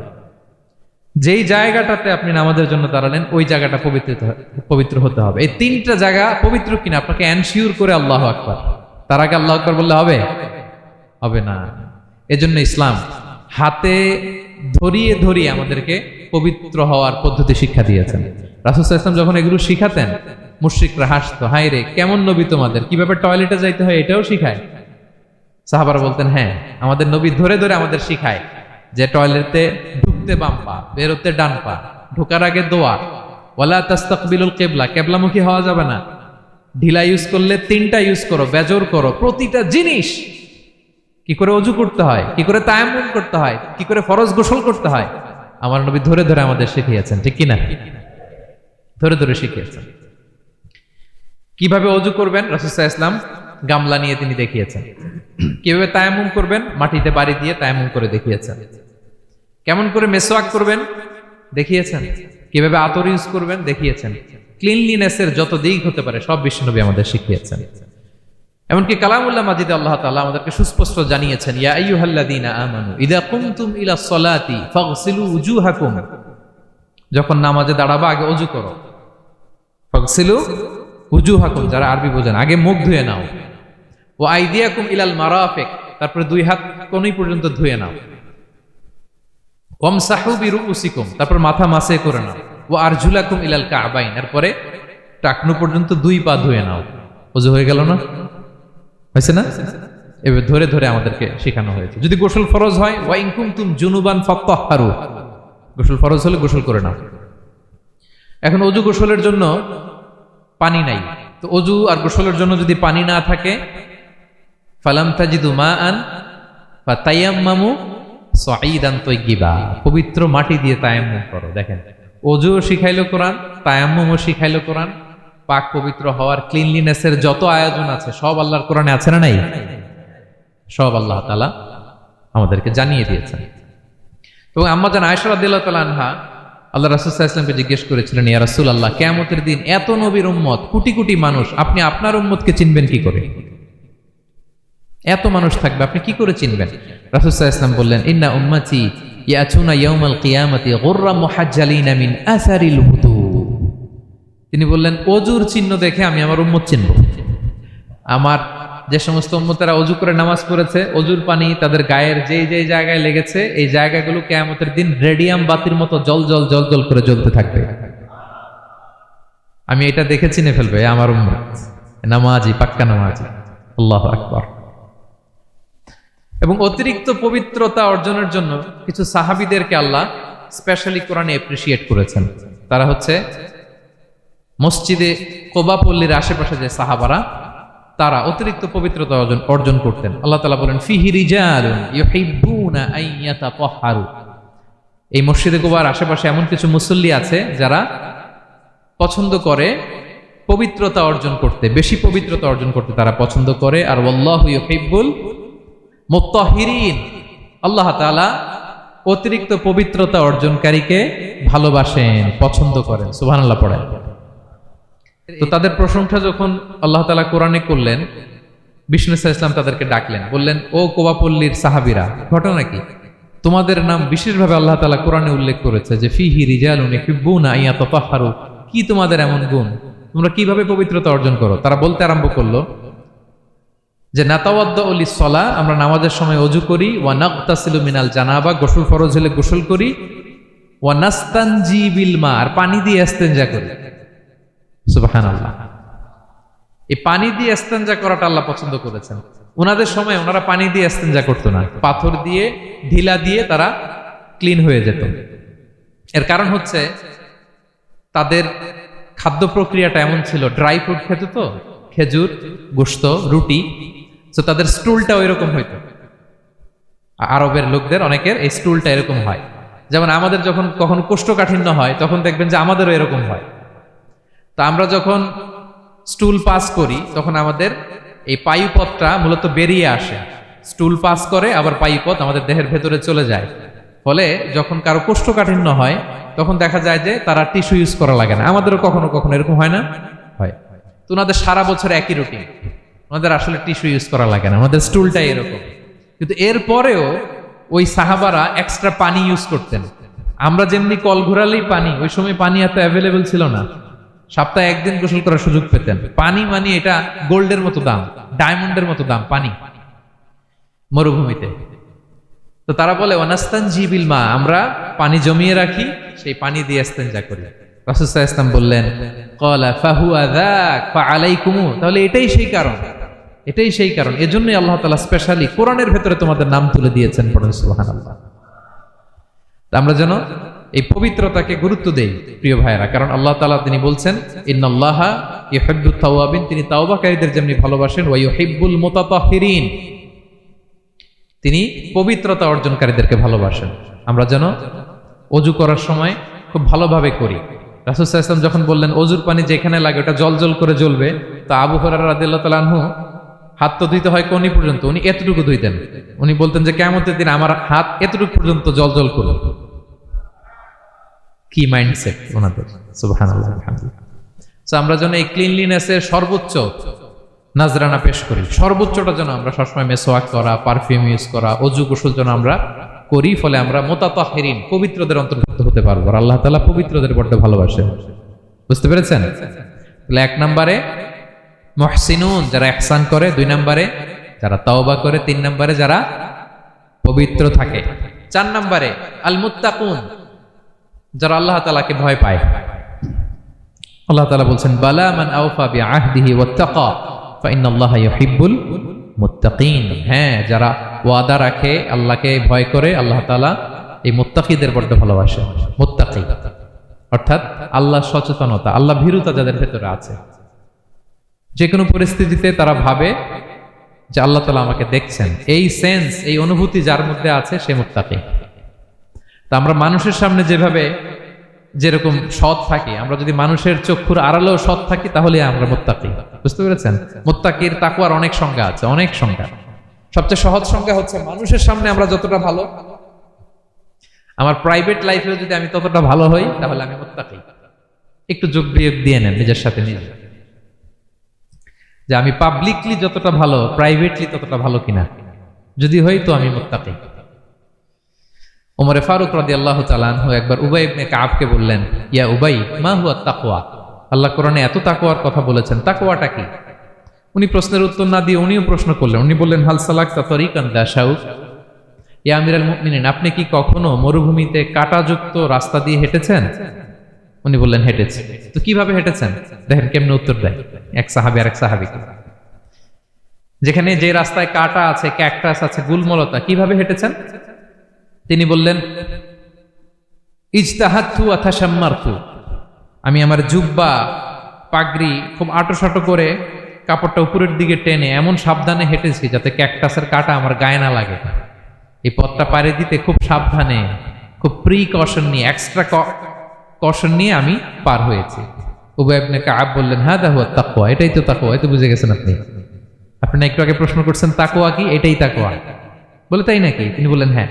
যেই জায়গাটাতে আপনি নামাজের জন্য দাঁড়ালেন, ওই জায়গাটা পবিত্র হতে হবে। এই 3টা জায়গা পবিত্র কিনা আপনাকে এনশিওর করে আল্লাহু আকবার তার আগে আল্লাহু আকবার বললে হবে? হবে না। এজন্য ইসলাম হাতে ধরিয়ে ধরিয়ে আমাদেরকে পবিত্র হওয়ার পদ্ধতি শিক্ষা দিয়েছেন। রাসূল সাল্লাল্লাহু আলাইহি ওয়াসাল্লাম যখন এগুলো শিখাতেন, মুশরিকরা হাসতো, হায় রে কেমন নবী তোমাদের, কিভাবে টয়লেটে যাইতে হয় এটাও শিখায়। সাহাবারা বলতেন, হ্যাঁ আমাদের নবী ধরে ধরে আমাদের শিখায় যে টয়লেটে ঢুকতে বাম পা, বেরোতে ডান পা, ঢোকার আগে দোয়া, ওয়ালা তাস্তাকবিলুল কিবলা, কিবলামুখী হওয়া যাবে না, ঢিলা ইউজ করলে 3টা ইউজ করো, বেজর করো, প্রতিটা জিনিস কি করে ওযু করতে হয়, কি করে তায়াম্মুম করতে হয়, কি করে ফরজ গোসল করতে হয়, আমার নবী ধরে ধরে আমাদের শিখিয়েছেন, ঠিক কি না? ধরে ধরে শিখিয়েছেন। কিভাবে ওযু করবেন রাসূল সাল্লাল্লাহু আলাইহি ওয়াসাল্লাম গামলা নিয়ে তিনি দেখিয়েছেন। কিভাবে তায়াম্মুম করবেন মাটিতে বাড়ি দিয়ে তায়াম্মুম করে দেখিয়েছেন। কেমন করে মেসওয়াক করবেন দেখিয়েছেন। কিভাবে আতর ইউজ করবেন দেখিয়েছেন। ক্লিনলিনেসের যত দিক হতে পারে সব বিশ্বনবী আমাদের শিখিয়েছেন। এমনকি কালামুল্লাহ মাজিদে আল্লাহ তাআলা আমাদেরকে সুস্পষ্ট জানিয়েছেন, ইয়া আইয়ুহাল্লাযীনা আমানু ইযা কুমতুম ইলা সলাতি ফাগসিলু উজুহাকুম, যখন নামাজে দাঁড়াবা আগে ওযু করো। ফাগসিলু উজুহাকুম, যারা আরবি বোঝেন, আগে মুখ ধুয়ে নাও। ওয়া আইদিয়াকুম ইলাল মারাফিক, তারপরে 2 হাত কোণই পর্যন্ত ধুয়ে নাও। ওয়ামসাহু বিরুউসিকুম, তারপর মাথা মাসে করে নাও। ওয়া আরজুলাকুম ইলাল কাবাইন, এরপরে টাকনু পর্যন্ত 2 পা ধুয়ে নাও। ওযু হয়ে গেল না? হয়েছে না? এভাবে ধরে ধরে আমাদেরকে শেখানো হয়েছে। যদি গোসল ফরজ হয়, ওয়া ইন কুনতুম জুনুবান ফাত্তাহহারু, গোসল ফরজ হলে গোসল করে নাও। এখন ওযু গোসলের জন্য পানি নাই, তো ওযু আর গোসলের জন্য যদি পানি না থাকে, ফালাম তাজিদু মাআন ফাতায়াম্মামু সাঈদান তাইয়্যিবা, পবিত্র মাটি দিয়ে তায়াম্মুম করো। দেখেন, ওযুও শিখাইলো কোরআন, তায়াম্মুমও শিখাইলো কোরআন। পাক পবিত্র হওয়ার, ক্লিনলিনেসের যত আয়োজন আছে সব আল্লাহর কোরআনে আছে না নাই? সব আল্লাহ তাআলা আমাদেরকে জানিয়ে দিয়েছেন। এবং আম্মা জান আয়েশা রাদিয়াল্লাহু তাআলা আনহা আল্লাহ রাসূল সাল্লাল্লাহু আলাইহি ওয়াসাল্লামকে জিজ্ঞেস করেছিলেন, ইয়া রাসূলুল্লাহ, কিয়ামতের দিন এত নবীর উম্মত, কোটি কোটি মানুষ, আপনি আপনার উম্মতকে চিনবেন কি করে? এত মানুষ থাকবে, আপনি কি করে চিনবেন? রাসূল সাল্লাল্লাহু আলাইহি ওয়াসাল্লাম বললেন, ইন্না উম্মতি ইয়াতুনা ইয়াউমাল কিয়ামাতি গুররা মুহাজ্জালিনা মিন আসারিল wudu। তিনি বললেন, ওযুর চিহ্ন দেখে আমি আমার উম্মত চিনব। আমার যে সমস্ত উম্মতেরা ওযু করে নামাজ পড়েছে, ওযুর পানি তাদের গায়ের যেই যেই জায়গায় লেগেছে, এই জায়গাগুলো কিয়ামতের দিন রেডিয়াম বাতির মতো জল জল জল জল করে জ্বলতে থাকবে। আমি এটা দেখে চিনে ফেলবে আমার উম্মত, নামাজি, পাক্কা নামাজি। আল্লাহু আকবার। এবং অতিরিক্ত পবিত্রতা অর্জনের জন্য কিছু সাহাবীদেরকে আল্লাহ স্পেশালি কোরআনে অ্যাপ্রিশিয়েট করেছেন। তারা হচ্ছে মসজিদে কোবা পল্লীর আশেপাশে যে সাহাবারা, তারা অতিরিক্ত পবিত্রতা অর্জন করতেন। আল্লাহ তাআলা বলেন, ফিহি রিজালুন ইউহিব্বুনা আন ইয়াতাতাহহারু, এই মসজিদে কোবার আশেপাশে এমন কিছু মুসল্লি আছে যারা পছন্দ করে পবিত্রতা অর্জন করতে, বেশি পবিত্রতা অর্জন করতে তারা পছন্দ করে। আর ওয়াল্লাহু ইউহিব্বুল মুত্তাহিরিন, আল্লাহ তাআলা অতিরিক্ত পবিত্রতা অর্জনকারীকে ভালোবাসেন, পছন্দ করেন। সুবহানাল্লাহ পড়েন। তো তাদের প্রশংসা যখন আল্লাহ তাআলা কোরআনে করলেন, বিষ্ণু সাল্লাল্লাহু আলাইহি ওয়াসাল্লাম তাদেরকে ডাকলেন, বললেন, ও কোবাপল্লীর সাহাবীরা, ঘটনা কি? তোমাদের নাম বিশেষভাবে আল্লাহ তাআলা কোরআনে উল্লেখ করেছে যে ফিহি রিজালুন ইউহিব্বুনা আন ইয়াতাতাহহারু, কি তোমাদের এমন গুণ, তোমরা কিভাবে পবিত্রতা অর্জন করো? তারা বলতে আরম্ভ করলো যে নাতাওয়াদ্দাউ লিস-সালাহ, আমরা নামাজের সময় ওযু করি, ওয়া নাগতাসিলু মিনাল জানাবা, গোসল ফরজ হলে গোসল করি, ওয়া নাস্তানজি বিল মা, আর পানি দিয়ে ইস্তেনজা করি। সুবহানাল্লাহ। এই পানি দিয়ে ইস্তেনজা করাটা আল্লাহ পছন্দ করেছেন। ওনাদের সময় ওনারা পানি দিয়ে ইস্তেনজা করতো না, পাথর দিয়ে, ঢিলা দিয়ে তারা ক্লিন হয়ে যেত। এর কারণ হচ্ছে তাদের খাদ্য প্রক্রিয়াটা এমন ছিল, ড্রাই ফ্রুট খেত, তো খেজুর, গোশত, রুটি, তো তাদের স্টুলটা ওইরকম হইতো। আরবের লোকদের অনেকের এই স্টুলটা এরকম হয়। যেমন আমাদের যখন কখনো কোষ্ঠকাঠিন্য হয় তখন দেখবেন যে আমাদেরও এরকম হয়। তা আমরা যখন স্টুল পাস করি তখন আমাদের এই পায়ুপথটা মূলত বেরিয়ে আসে, স্টুল পাস করে আবার পায়ুপথ আমাদের দেহের ভেতরে চলে যায়। ফলে যখন কারো কোষ্ঠকাঠিন্য হয় তখন দেখা যায় যে তারা টিস্যু ইউজ করা লাগে না। আমাদেরও কখনো কখনো এরকম হয় না? হয়। তো ওনাদের সারা বছর একই রুটিন, ওনাদের আসলে টিস্যু ইউজ করা লাগে না, ওনাদের স্টুলটাই এরকম। কিন্তু এরপরেও ওই সাহাবারা এক্সট্রা পানি ইউজ করতেন। আমরা যেমনি কল ঘোরালেই পানি, ওই সময় পানি এত অ্যাভেলেবেল ছিল না। সপ্তাহে একদিন গোসল করার সুযোগ পেতেন। পানি মানে এটা গোল্ডের মতো দাম, ডায়মন্ডের মতো দাম পানি মরুভূমিতে। তো তারা বলে ওয়ানাস্তানজি বিল মা, আমরা পানি জমিয়ে রাখি, সেই পানি দিয়ে ইস্তেনজা করি। রাসূল সাল্লাল্লাহু আলাইহি ওয়াসাল্লাম বললেন ক্বালা ফাহুয়া যাক ফাআলাইকুম, তাহলে এটাই সেই কারণ, এটাই সেই কারণ, এজন্যই আল্লাহ তাআলা স্পেশালি কোরআনের ভেতরে তোমাদের নাম তুলে দিয়েছেন। পড়ুন সুবহানাল্লাহ। আমরা যেন এই পবিত্রতাকে গুরুত্ব দেই প্রিয় ভাইয়েরা, কারণ আল্লাহ তাআলা তিনি বলছেন ইন্নাল্লাহা ইউহিব্বুত তাওয়াবিন, তিনি তাওবাকারীদের যেমনি ভালোবাসেন, ওয়া ইউহিব্বুল মুতাতাহহিরিন, তিনি পবিত্রতা অর্জনকারীদেরকে ভালোবাসেন। আমরা যেন ওযু করার সময় খুব ভালোভাবে করি। রাসূল সাল্লাল্লাহু আলাইহি ওয়াসাল্লাম যখন বললেন ওযুর পানি যেখানে লাগে ওটা জলজল করে জ্বলবে, তো আবু হুরায়রা রাদিয়াল্লাহু তাআলা আনহু হাত তো ধুইতে হয় কোনি পর্যন্ত, উনি এতটুকু ধুইতেন। উনি বলতেন যে কিয়ামতের দিন আমার হাত এতটুকু পর্যন্ত জলজল করবে। কি মাইন্ডসেট ওনাদের, সুবহানাল্লাহ আলহামদুলিল্লাহ। সো আমরা যেন এই ক্লিনলিনেসের সর্বোচ্চ নাজরানা পেশ করি, সর্বোচ্চটা যেন আমরা সবসময় মেসওয়াক করা, পারফিউম ইউজ করা, ওযু গোসল যেন আমরা করি, ফলে আমরা মুতাতাহহিরিন পবিত্রদের অন্তর্ভুক্ত হতে পারবো। আর আল্লাহ তাআলা পবিত্রদের বড্ড ভালোবাসেন, বুঝতে পেরেছেন? তাহলে 1 নম্বরে মুহসিনুন, যারা ইহসান করে, 2 নম্বরে যারা তাওবা করে, 3 নম্বরে যারা পবিত্র থাকে, 4 নম্বরে আল মুত্তাকুন, যারা আল্লাহ তাআলাকে ভয় পায়। আল্লাহ তাআলা বলছেন বালা মান আওফা বিআহদিহি ওয়াত্তাকা ফাইন্নাল্লাহা ইউহিব্বুল মুত্তাকিন, হ্যাঁ যারা ওয়াদা রাখে, আল্লাহকে ভয় করে, আল্লাহ তাআলা এই মুত্তাকিদের বড় ভালোবাসে। মুত্তাকি অর্থাৎ আল্লাহ সচেতনতা, আল্লাহ ভীরুতা যাদের ভেতরে আছে, যে কোনো পরিস্থিতিতে তারা ভাবে যে আল্লাহ তাআলা আমাকে দেখছেন, এই সেন্স, এই অনুভূতি যার মধ্যে আছে সে মুত্তাকি। তা আমরা মানুষের সামনে যেভাবে যেরকম সৎ থাকি, আমরা যদি মানুষের চক্ষুর আড়ালেও সৎ থাকি তাহলে আমরা মুত্তাকি। বুঝতে পেরেছেন? মুত্তাকির তাকওয়ার অনেক সংজ্ঞা আছে, অনেক সংজ্ঞা। সবচেয়ে সহজ সংজ্ঞা হচ্ছে মানুষের সামনে আমরা যতটা ভালো, আমার প্রাইভেট লাইফেও যদি আমি ততটা ভালো হই তাহলে আমি মুত্তাকি। একটু যোগ বিয়োগ দিয়ে নেন নিজের সাথে নিজে, যে আমি পাবলিকলি যতটা ভালো প্রাইভেটলি ততটা ভালো কিনা, যদি হই তো আমি মুত্তাকি। ওমরে ফারুক রাদিয়াল্লাহু তাআলা আনহু একবার উবাই ইবনে কাবকে বললেন ইয়া উবাই মা হুয়া তাকওয়া, আল্লাহ কোরআনে এত তাকওয়ার কথা বলেছেন, তাকওয়াটা কি? উনি প্রশ্নের উত্তর না দিয়ে উনিও প্রশ্ন করলেন। উনি বললেন হাল সালাকতা তরিকান দা শাউক, ইয়া আমিরাল মুমিনিন, আপনি কি কখনো মরুভূমিতে কাঁটাযুক্ত রাস্তা দিয়ে হেঁটেছেন? উনি বললেন হেঁটেছি। তো কিভাবে হেঁটেছেন? দেখেন কেমনে উত্তর দেয় এক সাহাবী আর এক সাহাবীকে। যেখানে যে রাস্তায় কাঁটা আছে, ক্যাকটাস আছে, গুলমলতা, কিভাবে হেঁটেছেন? তিনি বললেন ইজতাহাদতু ওয়া তাশাম্মারতু, আমি আমার জুব্বা পাগড়ি খুব আঁটো করে কাপড়টা উপরের দিকে টেনে এমন সাবধানে হেঁটেছি যাতে ক্যাকটাসের কাঁটা আমার গায়ে না লাগে। এই পথটা পাড়ি দিতে খুব সাবধানে, খুব প্রিকশন নিয়ে, এক্সট্রা কশন নিয়ে আমি পার হয়েছি। উবাই ইবনে কাব বললেন হাদা হুয়া তাকওয়া, এটাই তো তাকওয়া। এই তো বুঝে গেছেন আপনি। আপনি একটু আগে প্রশ্ন করছেন তাকওয়া কি, এটাই তাকওয়া। বলে তাই নাকি? তিনি বললেন হ্যাঁ।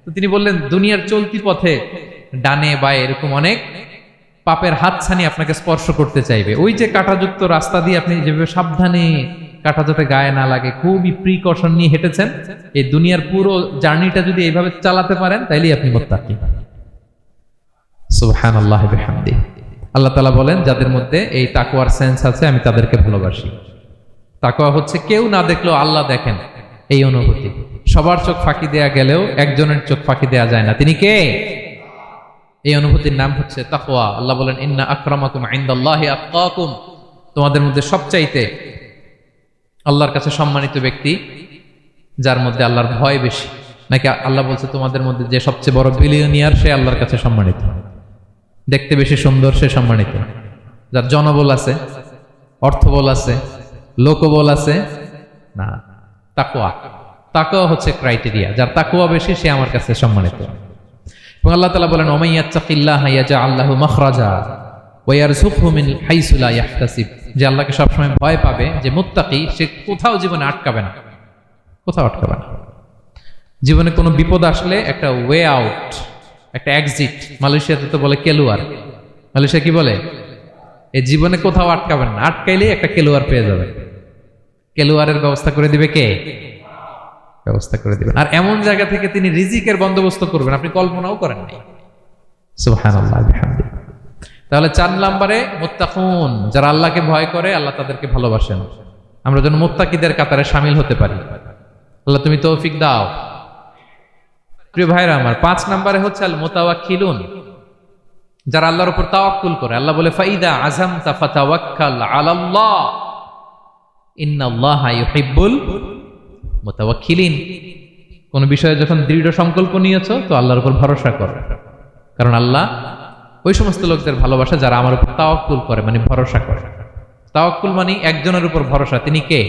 তো তিনি বললেন দুনিয়ার চলতি পথে ডানে বায়ে এরকম অনেক পাপের হাতছানি আপনাকে স্পর্শ করতে চাইবে, ওই যে কাঁটাযুক্ত রাস্তা দিয়ে আপনি যেভাবে সাবধানে কাঁটা যাতে গায়ে না লাগে খুবই প্রিকশন নিয়ে হেঁটেছেন, এই দুনিয়ার পুরো জার্নিটা যদি এইভাবে চালাতে পারেন তাইলেই আপনি মুত্তাকি। সুবহানাল্লাহ বিহামদিহি। আল্লাহ তাআলা বলেন যাদের মধ্যে এই তাকওয়ার সেন্স আছে আমি তাদেরকে ভালোবাসি। তাকওয়া হচ্ছে কেউ না দেখলেও আল্লাহ দেখেন, এই অনুভূতি। সবার চোখ ফাঁকি দেয়া গেলেও একজনের চোখ ফাঁকি দেয়া যায় না, তিনি কে? এই অনুভূতির নাম হচ্ছে তাকওয়া। আল্লাহ বলেন ইন্না আকরামাকুম ইনদাল্লাহি আতকাকুম, তোমাদের মধ্যে সবচাইতে আল্লাহর কাছে সম্মানিত ব্যক্তি যার মধ্যে আল্লাহর ভয় বেশি। নাকি আল্লাহ বলছে তোমাদের মধ্যে যে সবচেয়ে বড় বিলিয়নিয়ার সে আল্লাহর কাছে সম্মানিত, দেখতে বেশি সুন্দর সে সম্মানিত। যার জনবল আছে, অর্থবল আছে, লোকবল আছে না, তাকওয়া। তাকওয়া হচ্ছে ক্রাইটেরিয়া, যার তাকওয়া বেশি সে আমার কাছে সম্মানিত। এবং আল্লাহ তাআলা বলেন ওয়া মাইয়াত্তাকিল্লাহা ইয়াজআল লাহু মাখরাজা ওয়া ইয়ারযুকহু মিন হাইসু লা ইয়াহতাসিব, যে আল্লাহকে সবসময় ভয় পাবে, যে মুত্তাকি, সে কোথাও জীবনে আটকাবে না, কোথাও আটকাবে না। জীবনে কোনো বিপদ আসলে একটা ওয়ে আউট, একটা এক্সিট। মালয়েশিয়াতে তো বলে কেলুয়ার। মালয়েশিয়া কি বলে? এই জীবনে কোথাও আটকাবেন না, আটকাইলেই একটা কেলুয়ার পেয়ে যাবে। কেলুয়ারের ব্যবস্থা করে দিবে কে? ব্যবস্থা করে দিবেন। আর এমন জায়গা থেকে তিনি রিজিকের বন্দোবস্ত করবেন আপনি কল্পনাও করেন নাই। সুবহানাল্লাহ বিহামদিহি। তাহলে 4 নম্বরে মুত্তাকুন, যারা আল্লাহকে ভয় করে আল্লাহ তাদেরকে ভালোবাসেন। আমরা যেন মুত্তাকিদের কাতারে শামিল হতে পারি। আল্লাহ তুমি তৌফিক দাও। প্রিয় ভাইরা আমার, 5 নম্বরে হচ্ছে আল মুতাওয়াক্কিলুন, যারা আল্লাহর উপর তাওয়াক্কুল করে। আল্লাহ বলে ফাইদা আযামতা ফাতাওয়াক্কাল আলাল্লাহ ইন্নাল্লাহা ইউহিব্বুল মুতাওয়াক্কিলিন। কোন বিষয়ে যখন দৃঢ় সংকল্প নিয়েছো তো আল্লাহর উপর ভরসা করো, কারণ আল্লাহ ওই সমস্ত লোকদের ভালোবাসা যারা আমার উপর তাওয়াক্কুল করে, মানে ভরসা করে। তাওয়াক্কুল মানে একজনের উপর ভরসা, তিনি কে?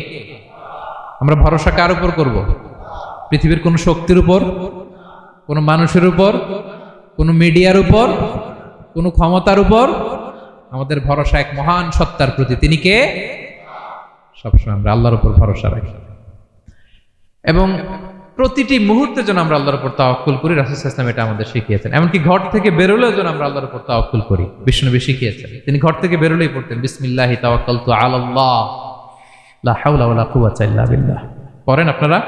আমরা ভরসা কার উপর করব? পৃথিবীর কোন শক্তির উপর, কোন মানুষের উপর, কোন মিডিয়ার উপর, কোন ক্ষমতার উপর? আমাদের ভরসা এক মহান সত্তার প্রতি। তিনি কে? সবসময় আমরা আল্লাহর উপর ভরসা রাখি এবং প্রতিটি মুহূর্তে যেন আমরা আল্লাহর উপর তাওয়াক্কুল করি। রাসূল সাল্লাল্লাহু আলাইহি ওয়াসাল্লাম এটা আমাদের শিখিয়েছেন। এমনকি ঘর থেকে বেরোলেও যেন আমরা আল্লাহর উপর তাওয়াক্কুল করি, বিশ্বনবী শিখিয়েছেন। তিনি ঘর থেকে বেরোলেই পড়তেন বিসমিল্লাহি তাওয়াক্কালতু আলাল্লাহ লা হাওলা ওয়ালা কুওয়াতা ইল্লা বিল্লাহ। পড়েন আপনারা,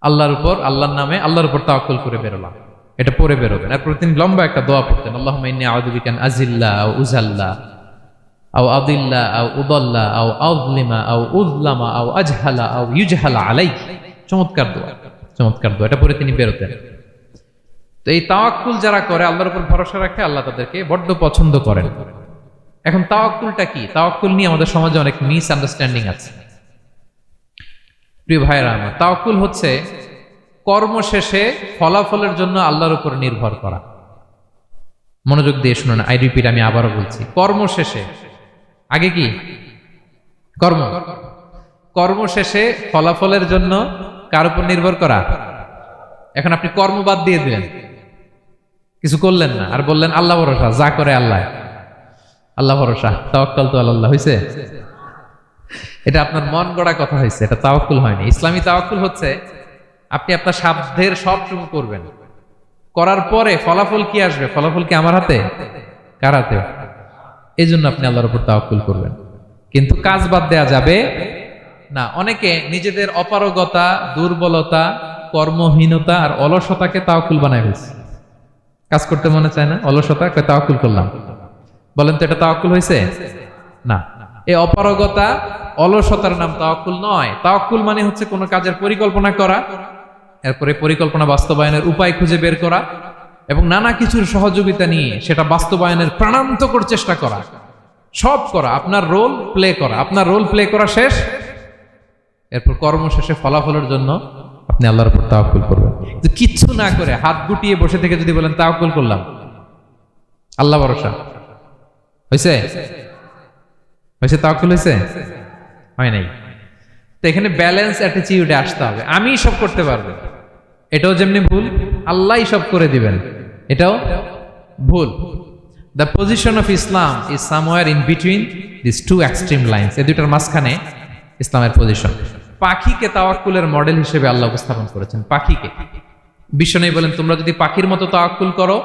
আল্লাহর উপর, আল্লাহর নামে, আল্লাহর উপর তাওয়াক্কুল করে বেরোলাম, এটা পড়ে বেরোবেন। এরপর তিনি লম্বা একটা দোয়া পড়তেন, আল্লাহুম্মা ইন্নী আউযু বিকা আন আযিল্লা আও উযাল্লা আও আদিল্লা আও উদাল্লা আও আযলিমা আও উযলামা আও আজহালা আও ইউজহালা আলাইহি। চমৎকার দোয়া, চমৎকার দোয়া। এটা পড়ে তিনি বেরোতেন। তো এই তাওয়াক্কুল যারা করে, আল্লাহর উপর ভরসা রাখে, আল্লাহ তাদেরকে বড্ড পছন্দ করেন। এখন তাওয়াক্কুলটা কি? তাওয়াক্কুল নিয়ে আমাদের সমাজে অনেক মিস আন্ডারস্ট্যান্ডিং আছে। প্রিয় ভাইরা আমার, তাওয়াক্কুল হচ্ছে কর্ম শেষে ফলাফলের জন্য আল্লাহর উপর নির্ভর করা। মনোযোগ দিয়ে শুনুন, আই রিপিট, আমি আবারও বলছি, কর্ম শেষে, আগে কি কর্ম, কর্ম শেষে ফলাফলের জন্য কার উপর নির্ভর করা? এখন আপনি কর্ম বাদ দিয়ে দিলেন, কিছু করলেন না, আর বললেন আল্লাহ ভরসা, যা করে আল্লাহ, আল্লাহ ভরসা, তাওয়াক্কালতু আলাল্লাহ হইছে? এটা আপনার মন গড়া কথা হয়েছে, এটা তাওয়াক্কুল হয়নি। ইসলামী তাওয়াক্কুল হচ্ছে আপনি আপনার সাধ্যের সবটুকু করবেন, করার পরে ফলাফল কি আসবে? ফলাফল কি আমার হাতে? কার হাতে? এই জন্য আপনি আল্লাহর উপর তাওয়াক্কুল করবেন, কিন্তু কাজ বাদ দেয়া যাবে না। অনেকে নিজেদের অপারগতা, দুর্বলতা, কর্মহীনতা আর অলসতাকে তাওয়াক্কুল বানায় ফেলছে। কাজ করতে মনে চায় না, অলসতা, তাওয়াক্কুল করলাম। বলেন তো এটা তাওয়াক্কুল হয়েছে? না। এই অপারগতা, অলসতার নাম তাওয়াক্কুল নয়। তাওয়াক্কুল মানে হচ্ছে কোনো কাজের পরিকল্পনা করা, এরপরে পরিকল্পনা বাস্তবায়নের উপায় খুঁজে বের করা এবং নানা কিছুর সহযোগিতা নিয়ে সেটা বাস্তবায়নের প্রাণান্তকর চেষ্টা করা, সব করা, আপনার রোল প্লে করা। আপনার রোল প্লে করা শেষ, এরপর কর্ম শেষে ফলাফলের জন্য আপনি আল্লাহর উপর তাওয়াক্কুল করবেন। কিন্তু কিচ্ছু না করে হাত গুটিয়ে বসে থেকে যদি বলেন তাওয়াক্কুল করলাম, আল্লাহ ভরসা, হয়েছে? হয়েছে? তাওয়াক্কুল হয়েছে? হয় নাই। তো এখানে ব্যালেন্স অ্যাটিটিউডে আসতে হবে। আমি সব করতে পারবো, এটাও যেমনি ভুল, আল্লাহই সব করে দিবেন, এটাও ভুল। The position of Islam is somewhere in between this two extreme lines. এই দুইটার মাঝখানে ইসলামের পজিশন। পাখিকে তাওয়াক্কুলের মডেল হিসেবে আল্লাহ উপস্থাপন করেছেন। পাখিকে বিশ্বনবী বলেন, তোমরা যদি পাখির মতো তাওয়াক্কুল করো,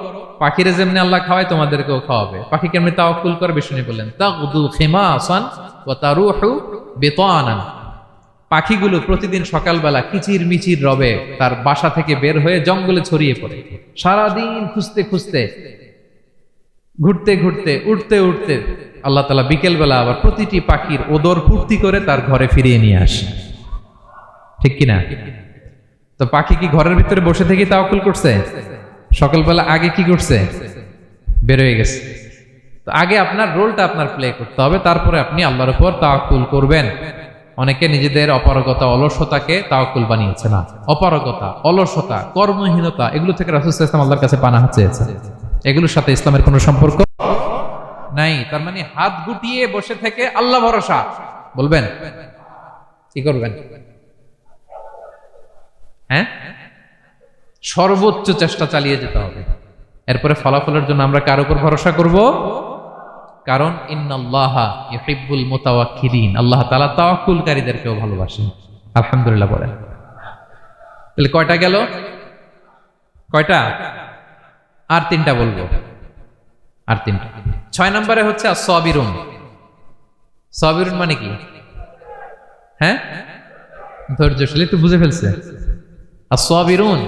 পাখিরে যেমনি আল্লাহ খাওয়ায় তোমাদেরকেও খাওয়াবে। পাখি কেমনি তাওয়াক্কুল করে? বিশ্বনবী বলেন, তাগদু খিমাসান ওয়া তারুহু বিতানান। পাখিগুলো প্রতিদিন সকালবেলা কিচির মিচির রবে তার বাসা থেকে বের হয়ে জঙ্গলে ছড়িয়ে পড়ে, সারাদিন খুঁজতে খুঁজতে, ঘুরতে ঘুরতে, উঠতে উঠতে আল্লাহ তাআলা বিকেল বেলা আবার প্রতিটি পাখির ওদর পূর্তি করে তার ঘরে ফিরিয়ে নিয়ে আসে। ঠিক কিনা? তো পাখি কি ঘরের ভিতরে বসে থেকে তাওয়াক্কুল করছে? সকালবেলা আগে কি করছে? বের হয়ে গেছে। তো আগে আপনার রোলটা আপনার প্লে করতে হবে, তারপরে আপনি আল্লাহর উপর তাওয়াক্কুল করবেন। অনেকে নিজেদের অপারগতা, অলসতাকে তাওয়াক্কুল বানিয়েছে। না, অপারগতা, অলসতা, কর্মহীনতা, এগুলো থেকে রাসূল সাল্লাল্লাহু আলাইহি ওয়াসাল্লাম আল্লাহর কাছে পানাহ চেয়েছেন। এগুলোর সাথে ইসলামের কোনো সম্পর্ক নাই। তার মানে হাত গুটিয়ে বসে থেকে আল্লাহ ভরসা বলবেন, কি করবেন? হ্যাঁ, সর্বোচ্চ চেষ্টা চালিয়ে যেতে হবে। এরপরে ফলাফলের জন্য আমরা কার উপর ভরসা করব? কারণ ইন্নাল্লাহা ইউহিব্বুল মুতাওয়াক্কিলিন, আল্লাহ তাআলা তাওয়াক্কুলকারীদেরকেও ভালোবাসেন। আলহামদুলিল্লাহ বলেন। তাহলে কয়টা গেল? কয়টা? আর 3টা বলবো, আর 3টা। 6 নম্বরে হচ্ছে as-সাবিরুন। সাবিরুন মানে কি? হ্যাঁ, ধৈর্যশীল। একটু বুঝে ফেলছে? as-সাবিরুন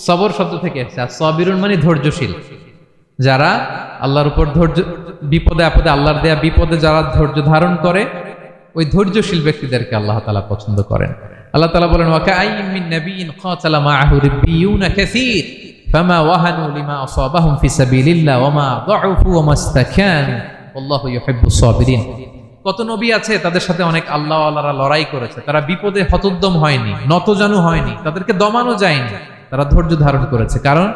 সবর শব্দ থেকে এসেছে। as-সাবিরুন মানে ধৈর্যশীল। যারা আল্লাহর উপর ধৈর্য, বিপদে আপদে আল্লাহর দেয়া বিপদে যারা ধৈর্য ধারণ করে, ওই ধৈর্যশীল ব্যক্তিদেরকে আল্লাহ তাআলা পছন্দ করেন। আল্লাহ তাআলা বলেন, ওয়া কাআইয়্যিম মিন নাবিয়্যিন ক্বাতালা মাআহু রিব্বিয়ুনা কাসীর ফামা ওয়াহানু লিমা আসাবাহুম ফি সাবিলিল্লাহ ওয়া মা দাউফু ওয়া মাস্তাকানু আল্লাহু ইউহিব্বুস সাবিরিন। কত নবী আছে, তাদের সাথে অনেক আল্লাহওয়ালারা লড়াই করেছে, তারা বিপদে হতোদ্যম হয়নি, নতজানু হয়নি, তাদেরকে দমানো যায়নি, তারা ধৈর্য ধারণ করেছে। কারণ